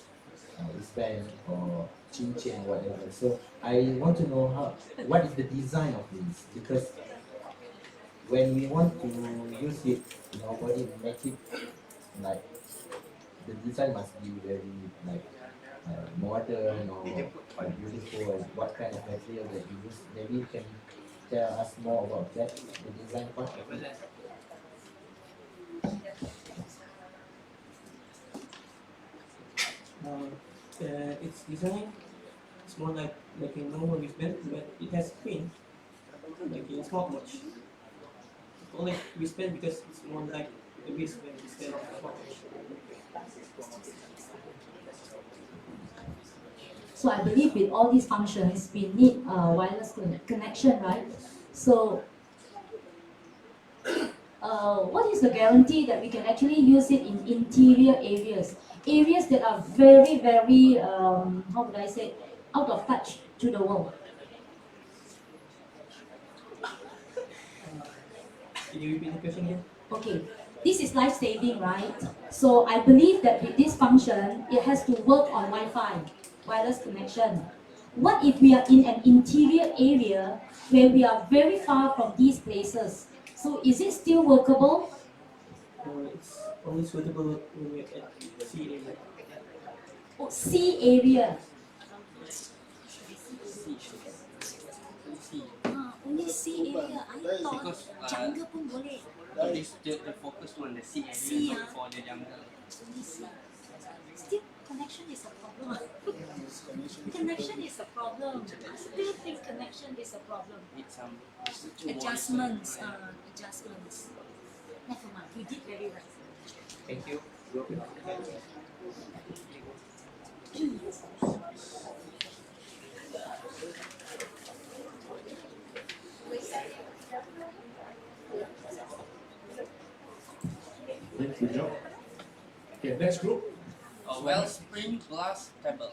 wristband, or chin chain, whatever. So I want to know what is the design of this, because when we want to use it in our body, make it like the design must be very like modern or beautiful, or what kind of material that you use. Maybe you can tell us more about that, the design part of it. Its design is more like a normal wristband, but it has screen like a smartwatch. It's more like wristband because it's more like a wristband instead of a smartwatch. So I believe with all these functions, we need wireless connection, right? So what is the guarantee that we can actually use it in interior areas? Areas that are very, very, how would I say, out of touch to the world. Can you repeat the question again? Okay, this is life-saving, right? So I believe that with this function, it has to work on Wi-Fi, wireless connection. What if we are in an interior area where we are very far from these places? So is it still workable? It's only suitable when we're at sea area. Oh, sea area. Only sea area. I thought Because jungle pun boleh. the focus on the sea area, Sea, not for the jungle. Only sea. Still, connection is a problem. Connection is a problem. I still think connection is a problem. Need some Adjustments. Adjustments. Never mind. We did very well. Thank you. Good job. Okay, next group. A wellspring glass table.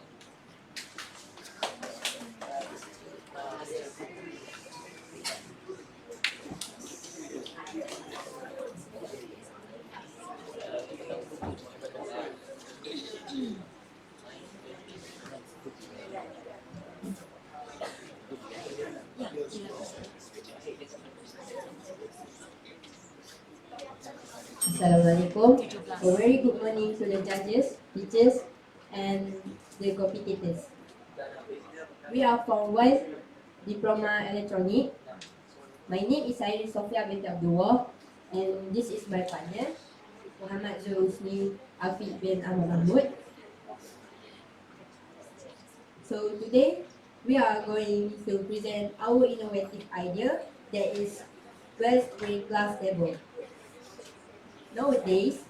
Assalamualaikum. A very good morning to the judges, teachers, and the competitors. We are from West Diploma Electronic. My name is Iris Sofia binti Abdullah, and this is my partner, Muhammad Zulhusni Afiq bin Ahmad Mahmud. So today, we are going to present our innovative idea that is wellspring glass table. Nowadays,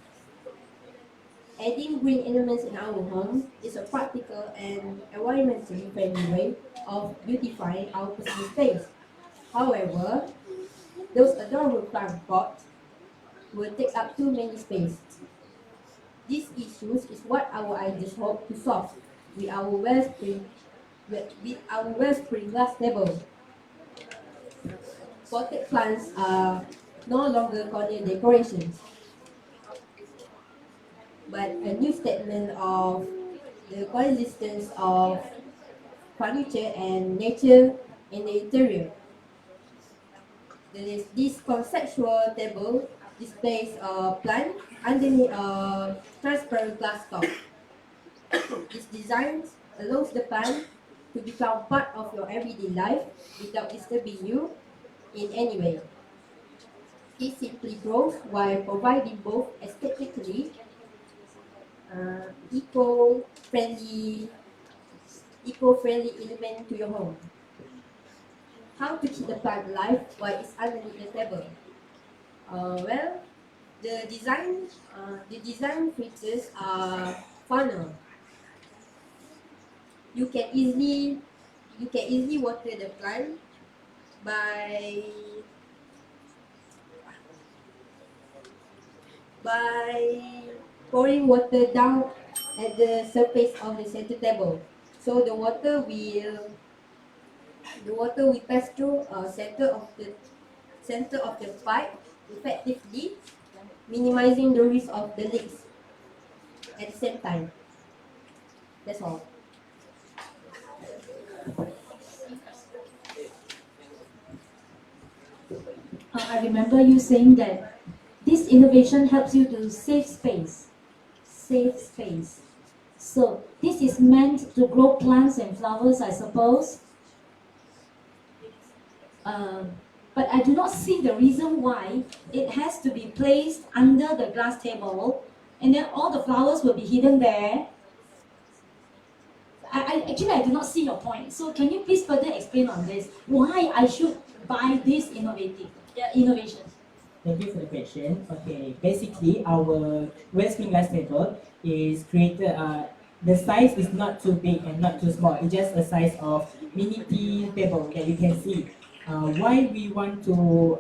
adding green elements in our home is a practical and environmentally friendly way of beautifying our personal space. However, those adorable plant pots will take up too many space. These issues is what our ideas hope to solve with our wellspring glass table. Potted plants are no longer corner decorations, but a new statement of the coexistence of furniture and nature in the interior. This conceptual table displays a plant underneath a transparent glass top. This design allows the plant to become part of your everyday life without disturbing you in any way. It simply grows while providing both aesthetically eco-friendly eco-friendly element to your home. How to keep the plant alive while it's underneath the table? Well, the design features are funnel. You can easily water the plant by by pouring water down at the surface of the center table. So the water will pass through center of the pipe effectively, minimizing the risk of the leaks at the same time. That's all. I remember you saying that this innovation helps you to save space. Save space. So this is meant to grow plants and flowers, I suppose. But I do not see the reason why it has to be placed under the glass table and then all the flowers will be hidden there. I do not see your point. So can you please further explain on this? Why I should buy this innovation? Thank you for the question. Okay, basically our Wristband glass table is created. The size is not too big and not too small. It's just a size of mini tea table that you can see. Why we want to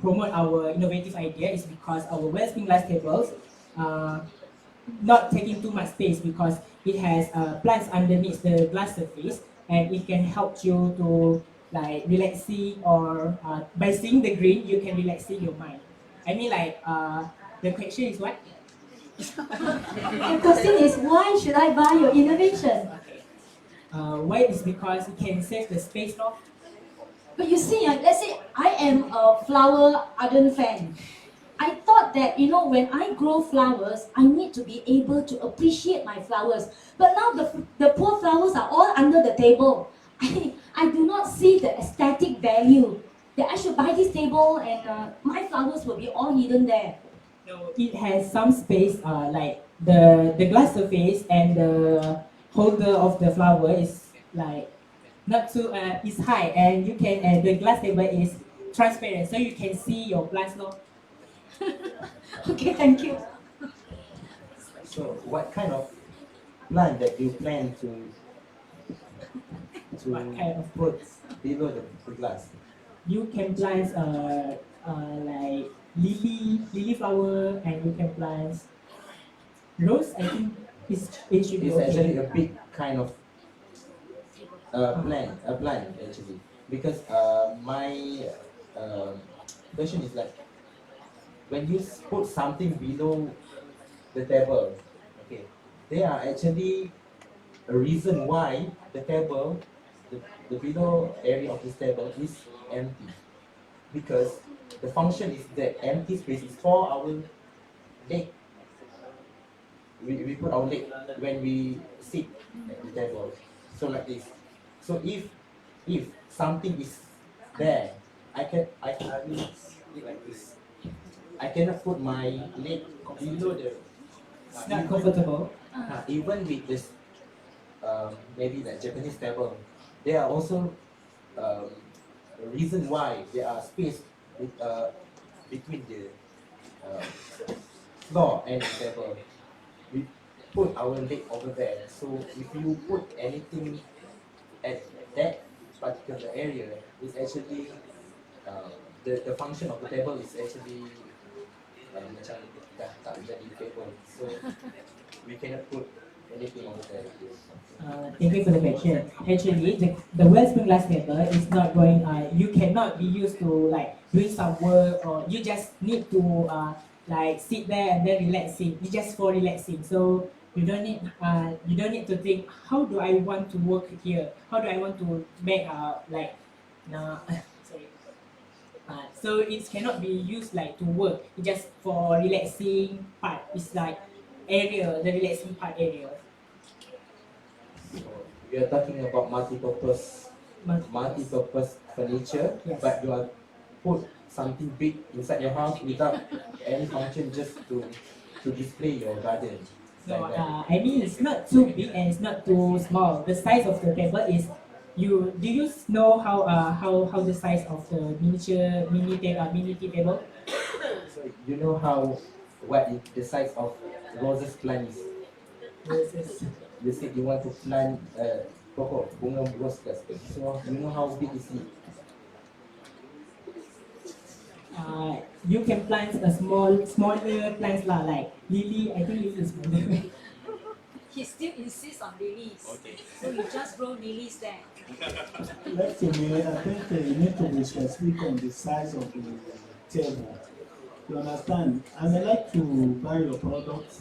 promote our innovative idea is because our Wristband glass tables not taking too much space because it has plants underneath the glass surface and it can help you to like relaxing or by seeing the green you can relaxing your mind. I mean like the question is what? The question is why should I buy your innovation? Why is because it can save the space no? But you see, let's say I am a flower ardent fan. I thought that, when I grow flowers, I need to be able to appreciate my flowers. But now the poor flowers are all under the table. I do not see the aesthetic value that I should buy this table and my flowers will be all hidden there. No, it has some space like the glass surface and the holder of the flower is like not too is high and you can the glass table is transparent so you can see your plants no. Okay, thank you. So what kind of plant that you plan to What kind of put below the glass? You can plant like lily flower and you can plant rose. I think it should be It's okay. actually a big kind of plant actually because my question is like when you put something below the table, okay, there are actually a reason why the table, the below area of this table is empty. Because the function is that empty space is for our leg. We put our leg when we sit at the table. So like this. So if something is there, I can sit like this. I cannot put my leg below the. It's not comfortable. Even with this, maybe like Japanese table, there are also a reason why there are space with, between the floor and the table. We put our leg over there. So if you put anything at that particular area, it's actually the function of the table is actually macam dah tak jadi table. So we cannot put anything over there. Thank you for the question. Actually, the Wristband glass table is not going. You cannot be used to like doing some work or you just need to like sit there and then relaxing. It's just for relaxing. So You don't need to think how do I want to work here? How do I want to make like no sorry. So it cannot be used like to work. It's just for relaxing part. It's like area, the relaxing part area. We are talking about multi-purpose furniture, Yes. but you are put something big inside your house without any function, just to display your garden. No, Like that. I mean it's not too big and it's not too small. The size of the table is you. Do you know how the size of the mini tea table? So you know how what is the size of roses plant is? Roses. You said you want to plant pokok bunga rose ke apa. So you know how big is it? You can plant a smaller plants lah, like lily. I think lily is smaller. He still insists on lilies. Okay. So you just grow lilies there. Like to me, I think you need to be specific on the size of the table. You understand? I may like to buy your product,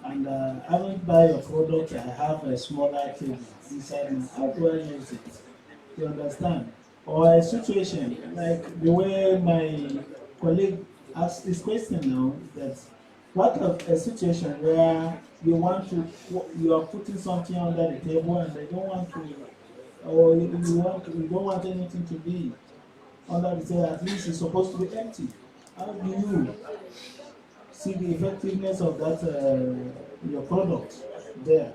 and I won't buy your product. I have a smaller table inside my. How do I use it? You understand? Or a situation like the way my colleague asked this question now, that what of a situation where you are putting something under the table and they don't want to, or you don't want anything to be under the table, at least it's supposed to be empty. How do you see the effectiveness of that your product there?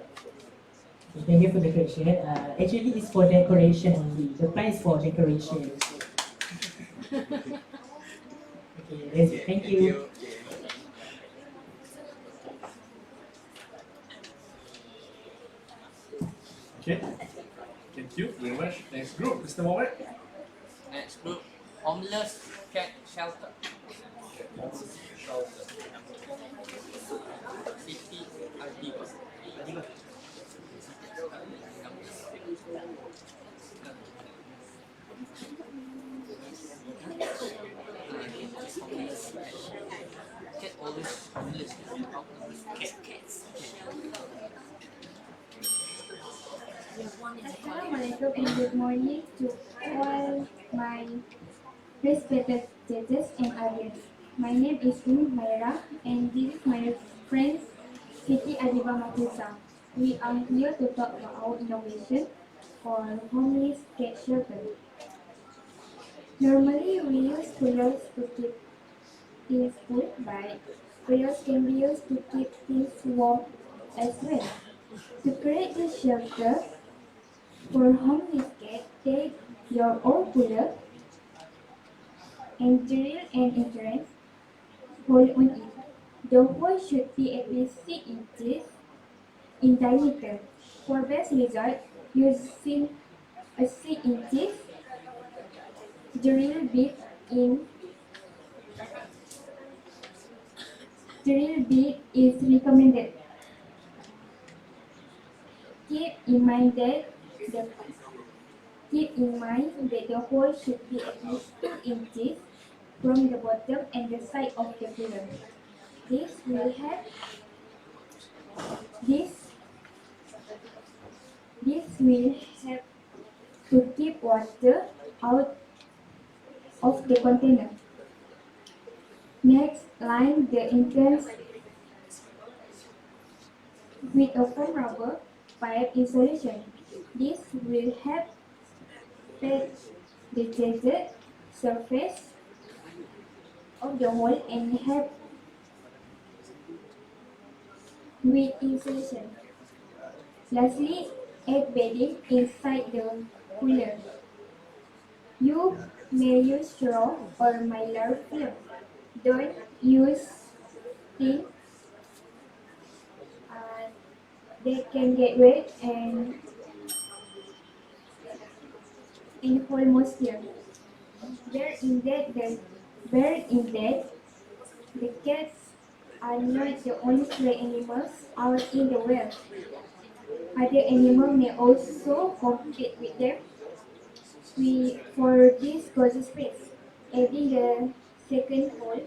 Thank you for the question. Actually, it's for decoration only. The price for decoration. Okay, that's it. Thank you. Okay. Thank you very much. Next group, Mr. Mohammed. Next group, homeless cat shelter. Siti Adiba. Cat always homeless. Cats. Assalamualaikum and good morning to all my respected judges and audience. My name is Maira and this is my friend Siti Adiba Mafusa. We are here to talk about our innovation for homeless cat shelter. Normally we use quills to keep things cool, but quills can be used to keep things warm as well. To create this shelter, for homeless cat, take your own cooler and drill an entrance hole on it. The hole should be at least 6 inches in diameter. For best result, using a 6 inches drill bit in drill bit is recommended. Keep in mind that the hole should be at least 2 inches from the bottom and the side of the cooler. This will help to keep water out of the container. Next, line the entrance with a foam rubber pipe insulation. This will help pad the jagged surface of the hole and help with insulation. Lastly, add bedding inside the cooler. You may use straw or mylar film. Don't use things that can get wet and hold moisture. Bear in that the cats are not the only stray animals out in the world. Other animals may also compete with them for this cozy space. Adding the second hole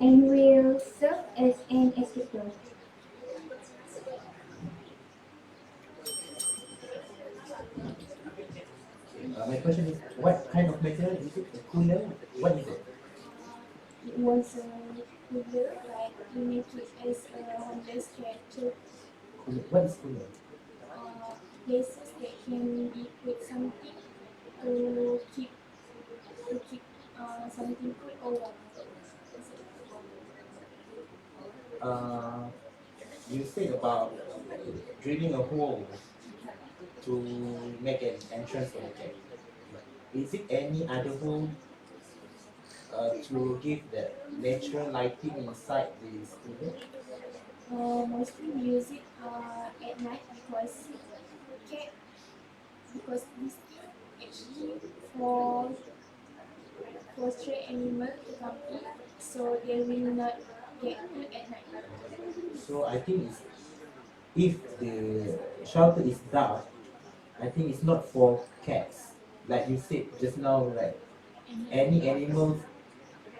and will serve as an escape door. question is, what kind of material is it? A cooler? What is it? It was a cooler, but we make it as a homeless character. Cooler. What is cooler? Places that can be put something to keep something cool or warm. Uh, you said about drilling a hole to make an entrance for the cat. Is it any other hole to give the natural lighting inside the studio? Mostly we use it at night cat because this thing actually for stray animal to come in, so they will not get hurt at night. So I think it's, if the shelter is dark, I think it's not for cats. Like you said just now, right? Any animals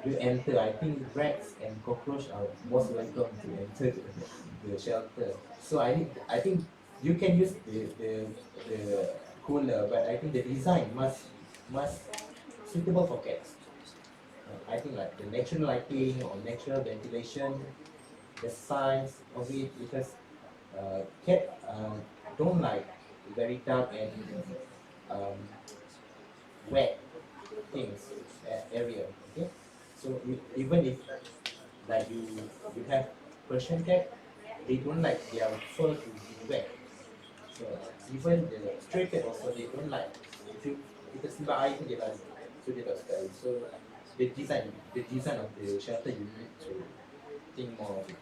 will enter. I think rats and cockroach are most welcome to enter the shelter. So I think you can use the cooler, but I think the design must suitable for cats. I think like the natural lighting or natural ventilation, the size of it, because cat don't like very dark and um, wet things area. Okay, so even if like you have Persian cat, they don't like their fur to be wet. So even the stray cat also they don't like, if you kita sembah air tu dia lari, so dia tak suka air. So the design of the shelter, you need to think more of it.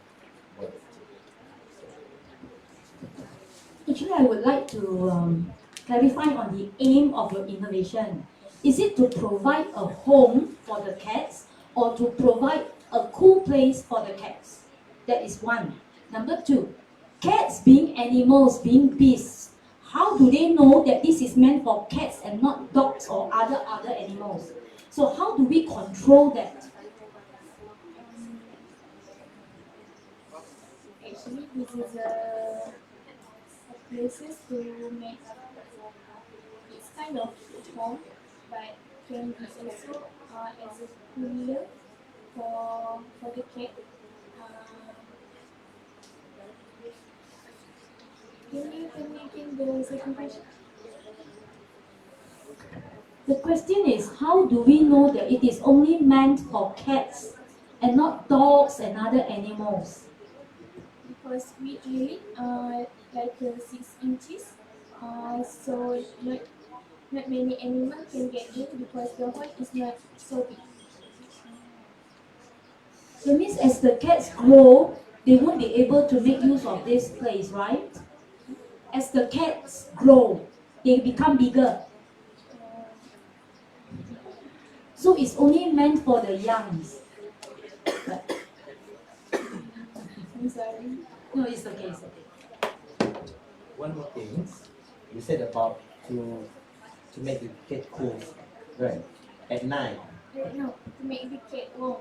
Actually, I would like to clarify on the aim of your innovation. Is it to provide a home for the cats or to provide a cool place for the cats? That is one. Number two, cats being animals, being beasts, how do they know that this is meant for cats and not dogs or other animals? So how do we control that? Actually, this is a places to make it's kind of home, but can be also as a cooler for the cat. Can you again the second question? The question is, how do we know that it is only meant for cats and not dogs and other animals? Because we drill it like 6 inches, so not many animals can get in because the hole is not so big. So it means as the cats grow, they won't be able to make use of this place, right? As the cats grow, they become bigger. So it's only meant for the youngs. I'm sorry. No, it's okay, it's okay. One more thing, you said about to make the cat cool, right? At night. No, to make the cat warm.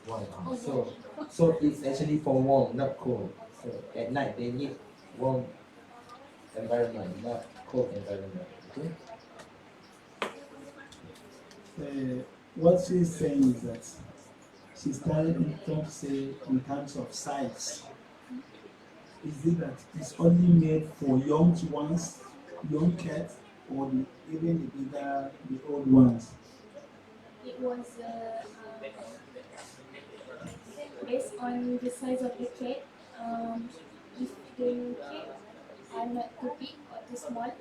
Warm. Oh, So it's actually for warm, not cold. So at night they need warm environment, not cold environment. Okay. What she's saying is that she's trying to say in terms of size. Is it that it's only made for young ones, young cats, or even the old ones? It was based on the size of the cat. If the cat are not too big or too small,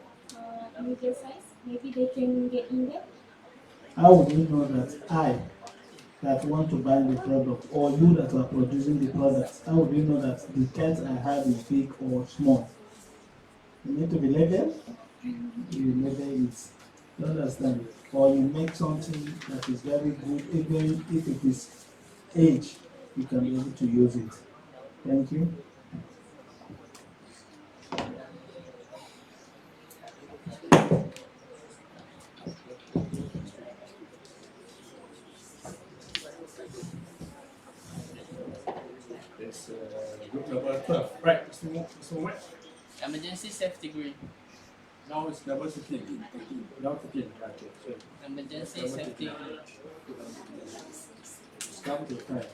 middle size, maybe they can get in there. How would you know that I, that want to buy the product, or you that are producing the product, how would you know that the cat I have is big or small? You need to be labeled. You label it. You understand? Or you make something that is very good, even if it is age, you can be able to use it. Thank you. There's group number 12. Right, Mr. Muhammad. Emergency safety green. Now it's level 13. Now 13. Okay. So Emergency level safety. 13. Start with 5.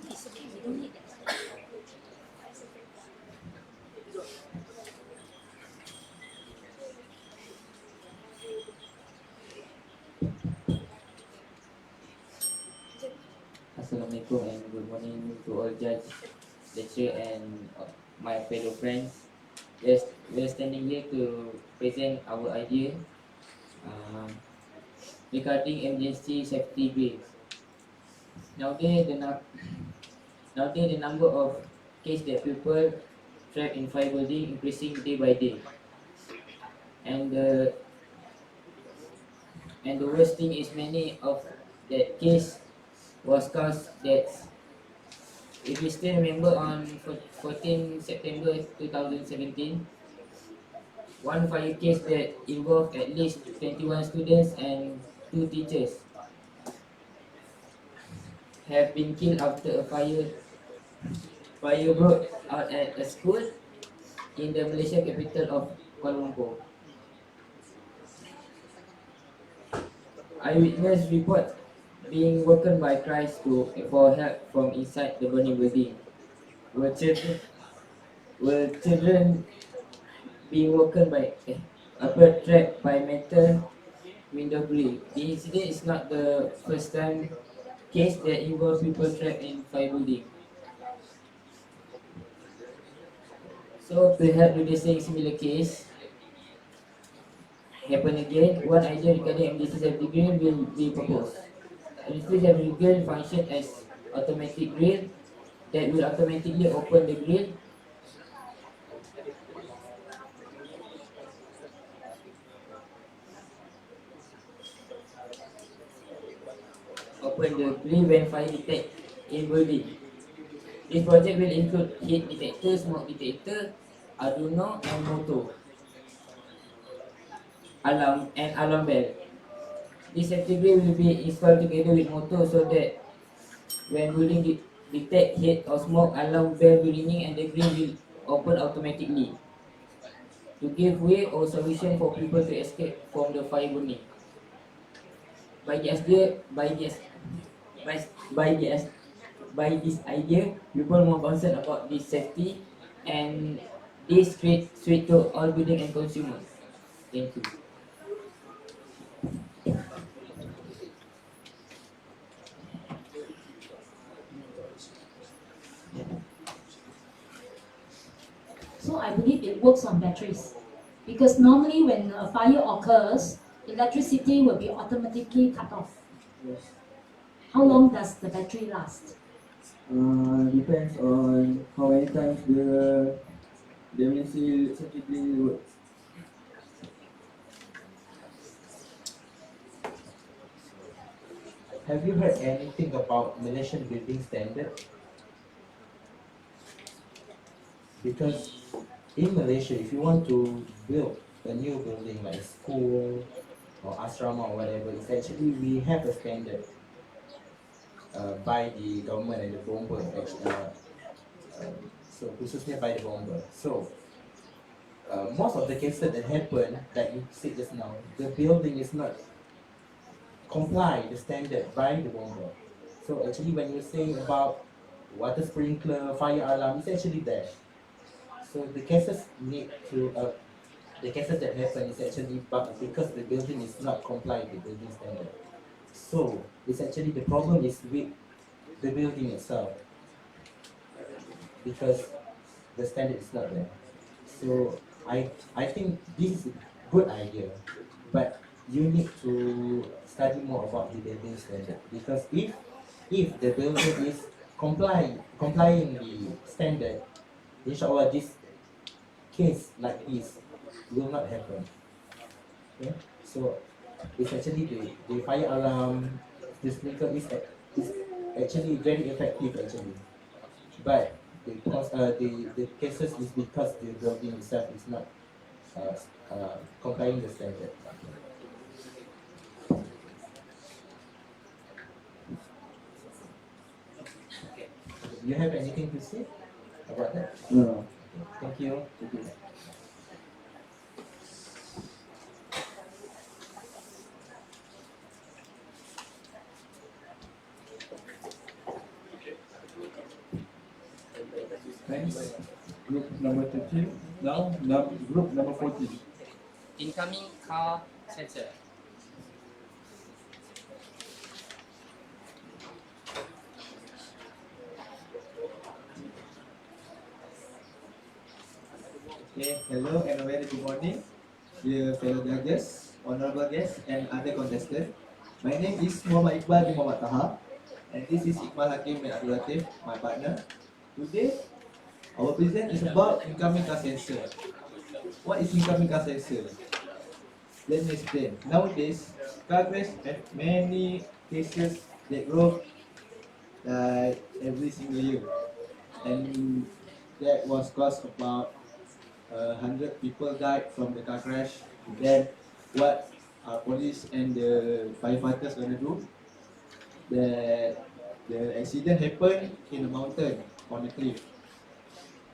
It's okay, we don't need that. Assalamualaikum and good morning to all judge, lecturer and my fellow friends. Yes, we are standing here to present our idea regarding emergency safety drills. Nowadays, the number of cases that people trapped in fire building increasing day by day, and the worst thing is many of that case was caused deaths. If you still remember on 14 September 2017, one fire case that involved at least 21 students and 2 teachers have been killed after a fire broke out at a school in the Malaysia capital of Kuala Lumpur. Eyewitness report being woken by cries for help from inside the burning building. Were children being woken by upper trapped by metal window grill. The incident is not the first time case that involves people trapped in fire building. So to help reducing similar case happen again, one idea regarding emergency safety grill will be proposed. Emergency safety grill function as automatic grill that will automatically open the grill. Open the grill when fire detect in building. This project will include heat detector, smoke detector, Arduino and motor, alarm bell. This safety grill will be installed together with motor so that when building detect heat or smoke, alarm bell will ringing and the grill will open automatically to give way or solution for people to escape from the fire burning. By this idea, by this by this idea, people more concerned about this safety and this create sweet to all building and consumers. Thank you. So I believe it works on batteries. Because normally when a fire occurs, electricity will be automatically cut off. Yes. How long does the battery last? Depends on how many times the missile certificate works. Have you heard anything about Malaysian building standard? Because in Malaysia, if you want to build a new building like school or asrama or whatever, it's actually we have a standard by the government and the bomber, so khususnya by the bomber. So most of the cases that happen, like you said just now, the building is not comply the standard by the bomber. So actually, when you say about water sprinkler, fire alarm, it's actually there. So the cases the cases that happen is actually because the building is not complying with the building standard. So it's actually the problem is with the building itself because the standard is not there. So I think this is a good idea, but you need to study more about the building standard because if the building is complying the standard, inshallah this case like this will not happen. Okay? So it's actually the fire alarm, the sprinkler is actually very effective actually. But the cases is because the building itself is not complying the standard. Do you have anything to say about that? No. Thank you. Thanks. Group number 13. Now, group number 14. Incoming car sensor. Okay, hello and a very good morning, dear fellow judges, honorable guests, and other contestants. My name is Muhammad Iqbal bin Muhammad Taha, and this is Iqbal Hakim bin Abdul Latif, my partner. Today, our present is about incoming car sensor. What is incoming car sensor? Let me explain. Nowadays, car crash have many cases that grow every single year, and that was caused about 100 people died from the car crash. Then, what police and the firefighters gonna do? The accident happened in a mountain on a cliff,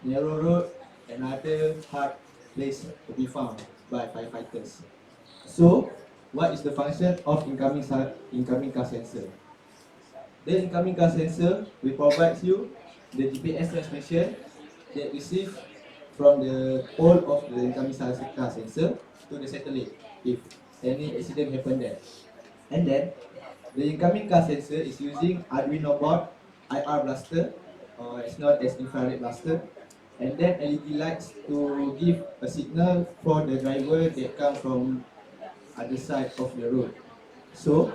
narrow road, another hard place to be found by firefighters. So, what is the function of incoming car sensor? The incoming car sensor will provide you the GPS transmission that receive from the pole of the incoming car sensor to the satellite if any accident happen there. And then the incoming car sensor is using Arduino board IR blaster, or it's known as infrared blaster, and then LED lights to give a signal for the driver that come from other side of the road. So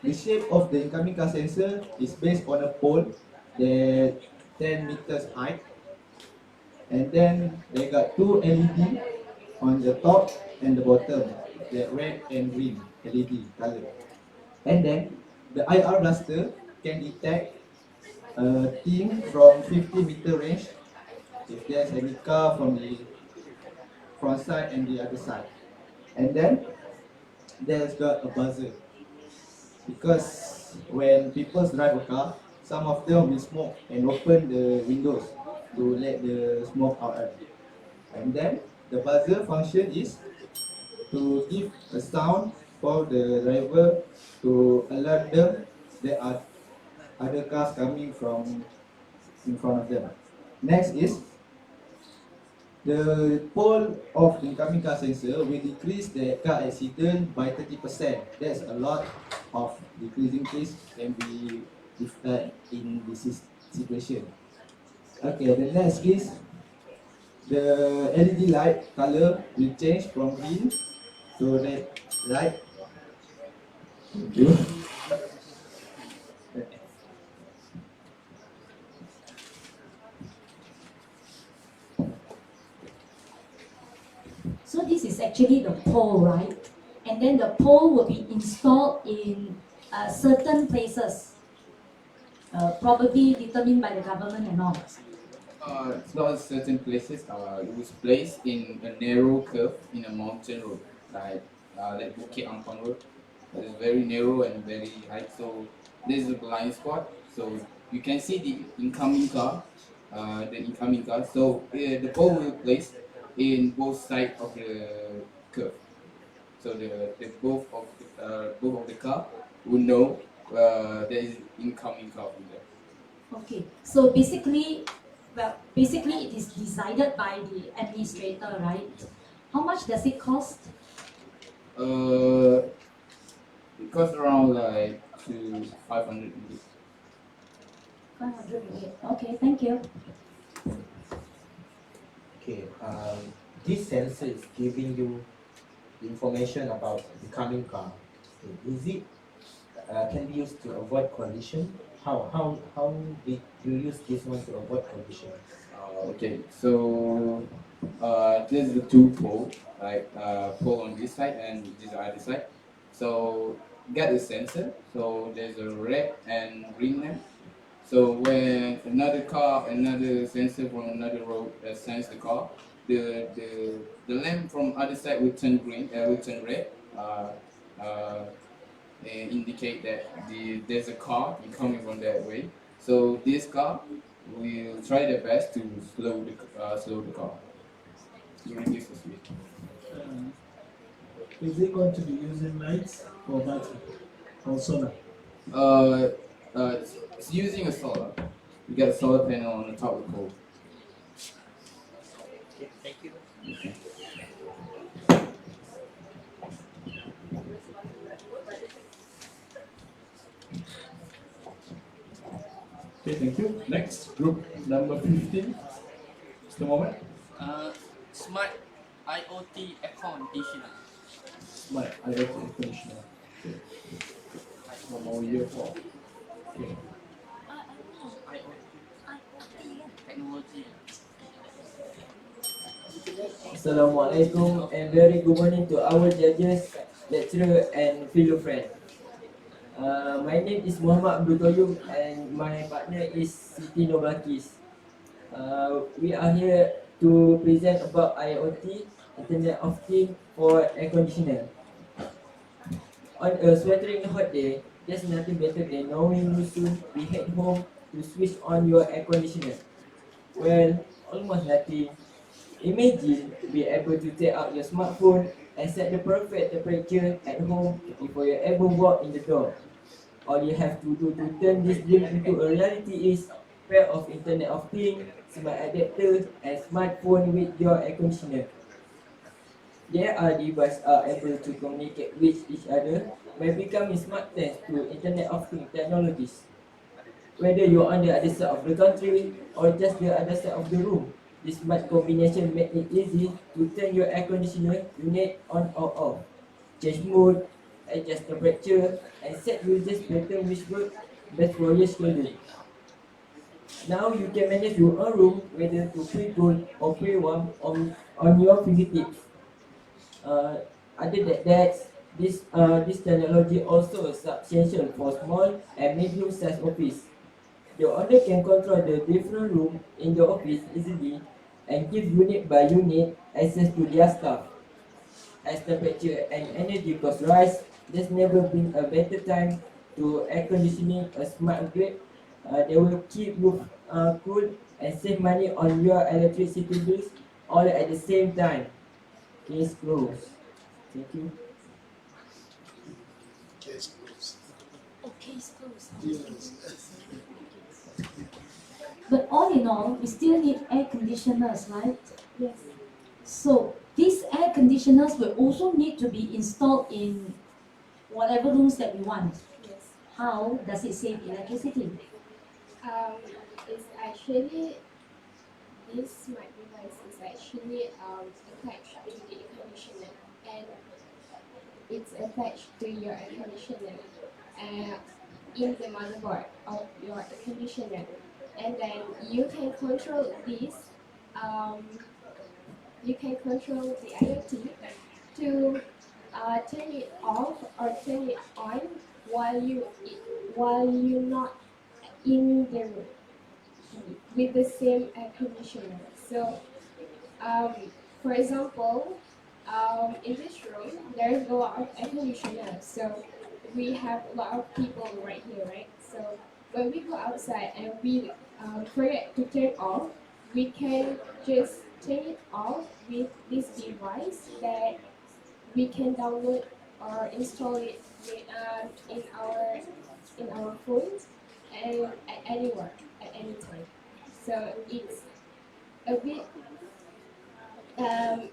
the shape of the incoming car sensor is based on a pole that 10 meters high, and then they got two LED on the top and the bottom, the red and green LED color. And then the IR blaster can detect a thing from 50-meter range if there's any car from the front side and the other side. And then there's got a buzzer, because when people drive a car, some of them will smoke and open the windows to let the smoke out. And then the buzzer function is to give a sound for the driver to alert them there are other cars coming from in front of them. Next is the pole of incoming car sensor will decrease the car accident by 30%. That's a lot of decreasing case can be in this situation. Okay, the next is the LED light color will change from green to red light. Thank you. So this is actually the pole, right? And then the pole will be installed in certain places, probably determined by the government and all. It's not certain places. It was placed in a narrow curve in a mountain road, like Bukit Ampang Road. It's very narrow and very high. So this is a blind spot. So you can see the incoming car. So the pole will be placed in both sides of the curve. So the both of the car will know there is incoming car from there. Okay, so basically it is decided by the administrator, right? How much does it cost? It costs around like to 500 ringgit. 500 ringgit. Okay, thank you. Okay, this sensor is giving you information about the coming car. Okay. Is it can be used to avoid collision? How did you use this one to avoid collision? Okay, so this is the two pole, pole on this side and this other side. So get the sensor. So there's a red and green lamp. So when another sensor from another road sense the car, the lamp from other side will turn green, will turn red, and indicate that there's a car coming from that way. So this car will try their best to slow the car to reduce the speed. Is it going to be using lights or battery or solar? Uh, it's using a solar. You got a solar panel on the top of the pole. Thank you. Okay. Okay, thank you. Next, group number 15. Mr. Mohammed. Smart IoT air conditioner. Smart IoT conditioner. Okay. One more year for. Okay. Technology. Assalamualaikum and very good morning to our judges, lecturer and fellow friends. My name is Muhammad Abdul Qayyum and my partner is Siti Nobakis. We are here to present about IoT, Internet of Things for air conditioner. On a sweltering hot day, there's nothing better than knowing you soon be head home to switch on your air conditioner. Well, almost nothing. Imagine be able to take out your smartphone and set the perfect temperature at home before you ever walk in the door. All you have to do to turn this dream into a reality is pair of Internet of Things, smart adapter, and smartphone with your air conditioner. There are devices are able to communicate with each other by becoming smart thanks to Internet of Things technologies. Whether you're on the other side of the country or just the other side of the room, this smart combination makes it easy to turn your air conditioner unit on or off, change mode, adjust temperature, and set usage pattern which work best for your schedule. Now you can manage your own room whether to pre-cool or pre-warm on your fingertips. Other than that, this technology also substantial for small and medium-sized office. The owner can control the different rooms in the office easily and give unit by unit access to their staff. As temperature and energy costs rise, there's never been a better time to air conditioning a smart grid. They will keep you cool and save money on your electricity bills all at the same time. Case closed. Thank you. Case closed. Okay, schools. Yes. But all in all, we still need air conditioners, right? Yes. So these air conditioners will also need to be installed in whatever rooms that we want. Yes. How does it save electricity? It's actually this smart device is actually attached to the air conditioner, and it's attached to your air conditioner in the motherboard of your air conditioner, and then you can control this. You can control the IoT to turn it off or turn it on while you're not in the room with the same air conditioner. So, for example, in this room there's a lot of air conditioners. So we have a lot of people right here, right? So when we go outside and we forget to turn off, we can just turn it off with this device that we can download or install it in our phones and at anywhere at any time. So it's a bit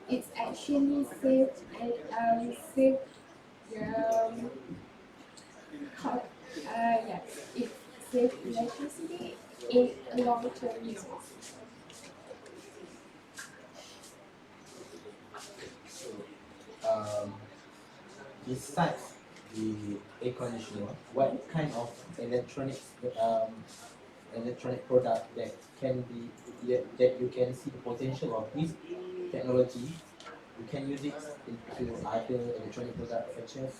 it's actually save and save yeah, it saves electricity in long term uses. So, besides the air conditioner, what kind of electronic product that can be that you can see the potential of this technology? You can use it into other electronic products such as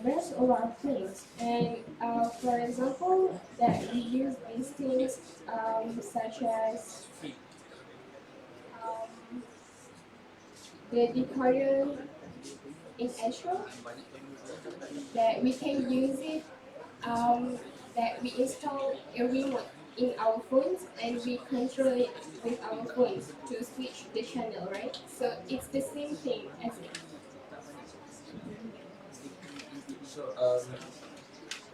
Rest of our things. And for example, that we use these things such as um, the decoder in Astro, that we can use it, that we install a remote in our phones and we control it with our phones to switch the channel, right? So it's the same thing as it. So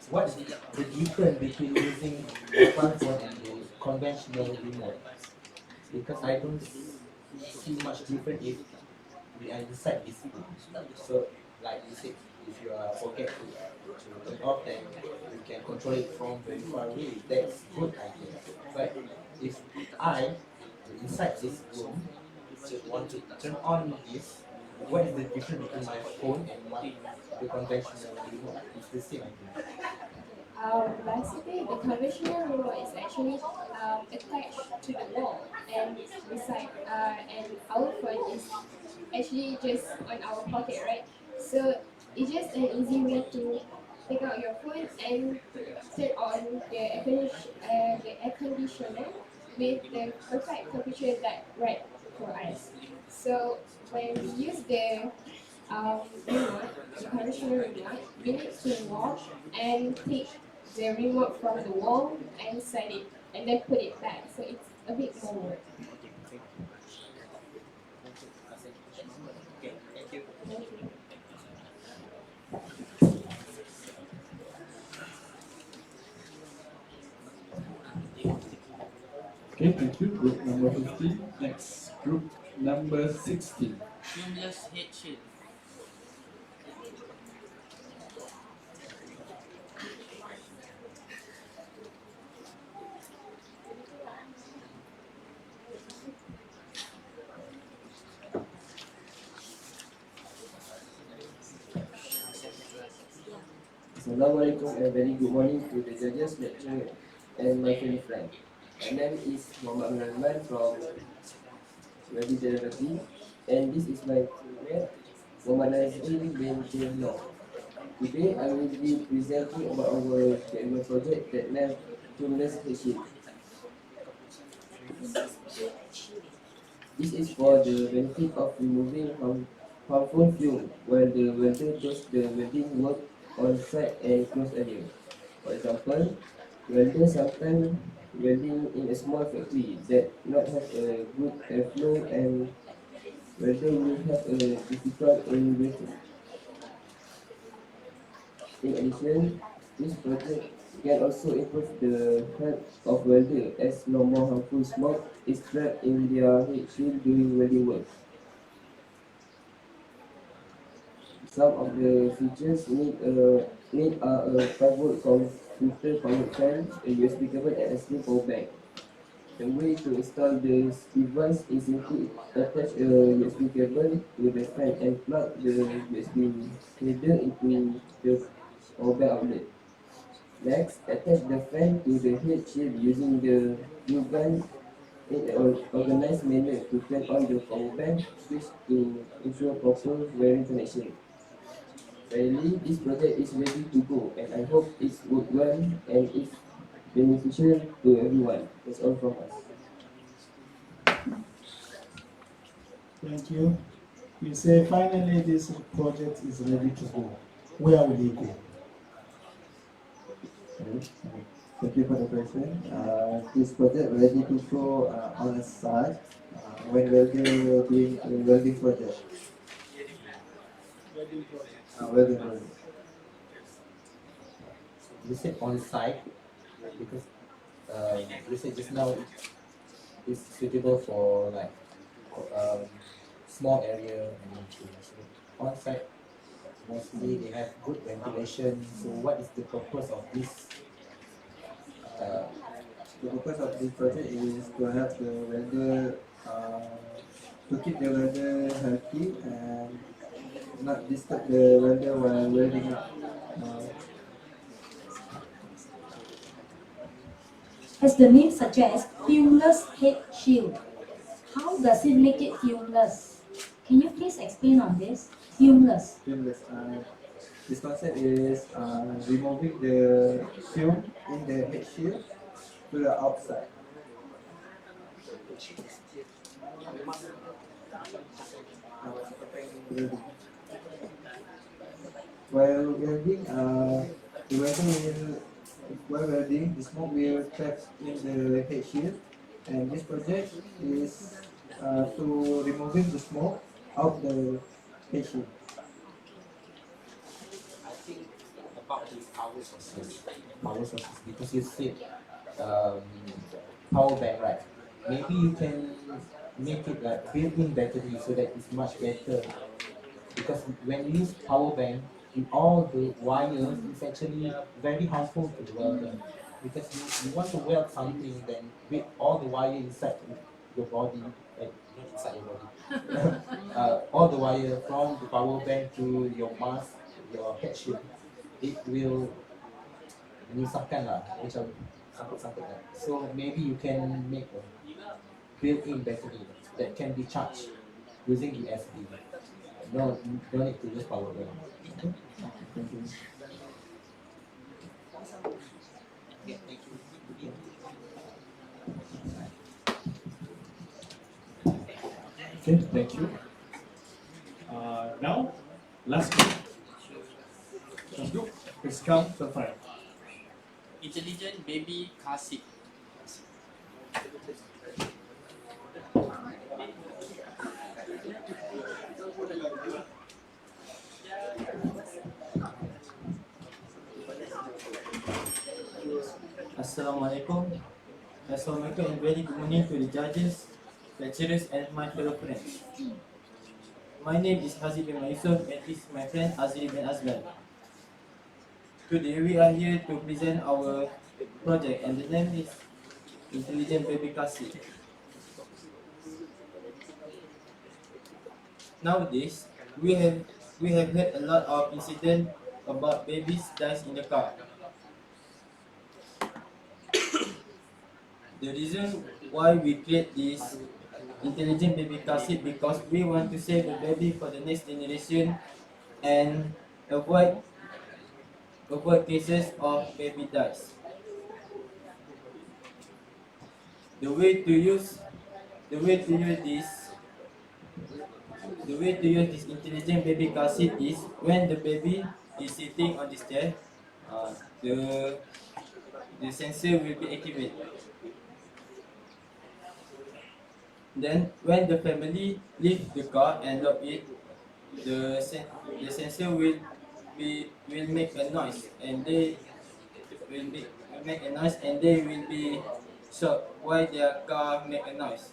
what's the difference between using mobile phone and the conventional remote? Because I don't see much difference if we are inside this room. So like you said, if you are forget to turn off, then you can control it from very far away. That's good idea. But if I inside this room want to turn on this, what is the difference between my phone and the conventional remote? It's the same, I think. Basically, the conventional remote is actually attached to the wall and beside, and our phone is actually just on our pocket, right? So it's just an easy way to take out your phone and turn on the air conditioner with the perfect temperature that right for us. So when we use the remote, the conventional remote, we need to walk and take the remote from the wall and set it and then put it back. So it's a bit more work. Okay, thank you. Thank you. Okay, thank you. Group number 15. Next, group number 16. Seamless head shield. Assalamualaikum and very good morning to the judges, lecturer and my fellow friend. My name is Muhammad Rahman from Wadi Delivery and this is my teammate Muhammad Nazri bin Jilno. Today I will be presenting about our development project that named Seamless Headship. This is for the benefit of removing harmful fume while the welder does the welding work on site and close area. For example, welders sometimes welding in a small factory that not have a good airflow and welder will have a difficult in breathing. In addition, this project can also improve the health of welder as no more harmful smoke is trapped in their head shield during welding work. Some of the features need are a 5-volt computer powered fan, a USB cable, and a slim power bank. The way to install this device is simply attach a USB cable to the fan and plug the USB header into the power bank outlet. Next, attach the fan to the head shield using the glue gun in an organized manner to turn on the power bank switch to ensure proper wiring connection. Finally, this project is ready to go and I hope it's work well and it's beneficial to everyone. That's all from us. Thank you. You say finally this project is ready to go. Where will it go? Thank you for the question. This project ready to go on a site when welder doing a welding project. Welding project. You said on site because you said just now it's suitable for like small area and everything. So on site mostly they have good ventilation. So what is the purpose of this? The purpose of this project is to help the welder to keep the welder healthy and not disturb the welder while welding up. As the name suggests, fumeless head shield. How does it make it fumeless? Can you please explain on this? Fumeless. Fumeless. This concept is removing the film in the head shield to the outside. While welding, the welder will, while welding, the smoke will trap in the head shield, and this project is to removing the smoke out the head shield. I think about the power sources, because you said power bank, right? Maybe you can make it like built-in battery so that it's much better. Because when you use power bank, in all the wires, it's actually very harmful to the welder. Because you want to weld something, then with all the wire inside your body, like not inside your body, all the wire from the power bank to your mask, your head shield, it will menyusahkan lah, macam sangkut-sangkut lah. So maybe you can make a built-in battery that can be charged using USB. No, don't need to use power bank. Okay? Thank you. Yeah, thank you. Okay, thank you. Now, last group. Last group, please come to the front. Intelligent baby car seat. Assalamualaikum. Assalamualaikum and very good morning to the judges, lecturers and my fellow friends. My name is Hazib bin Yusuf and this is my friend Azri bin Azlan. Today we are here to present our project and the name is Intelligent Baby Car Seat. Nowadays, we have heard a lot of incidents about babies dies in the car. The reason why we create this intelligent baby car seat because we want to save the baby for the next generation and avoid cases of baby dies. The way to use this intelligent baby car seat is when the baby is sitting on this chair, the sensor will be activated. Then, when the family leave the car and lock it, the sensor will make a noise, and they will make a noise, and they will be shocked why their car make a noise.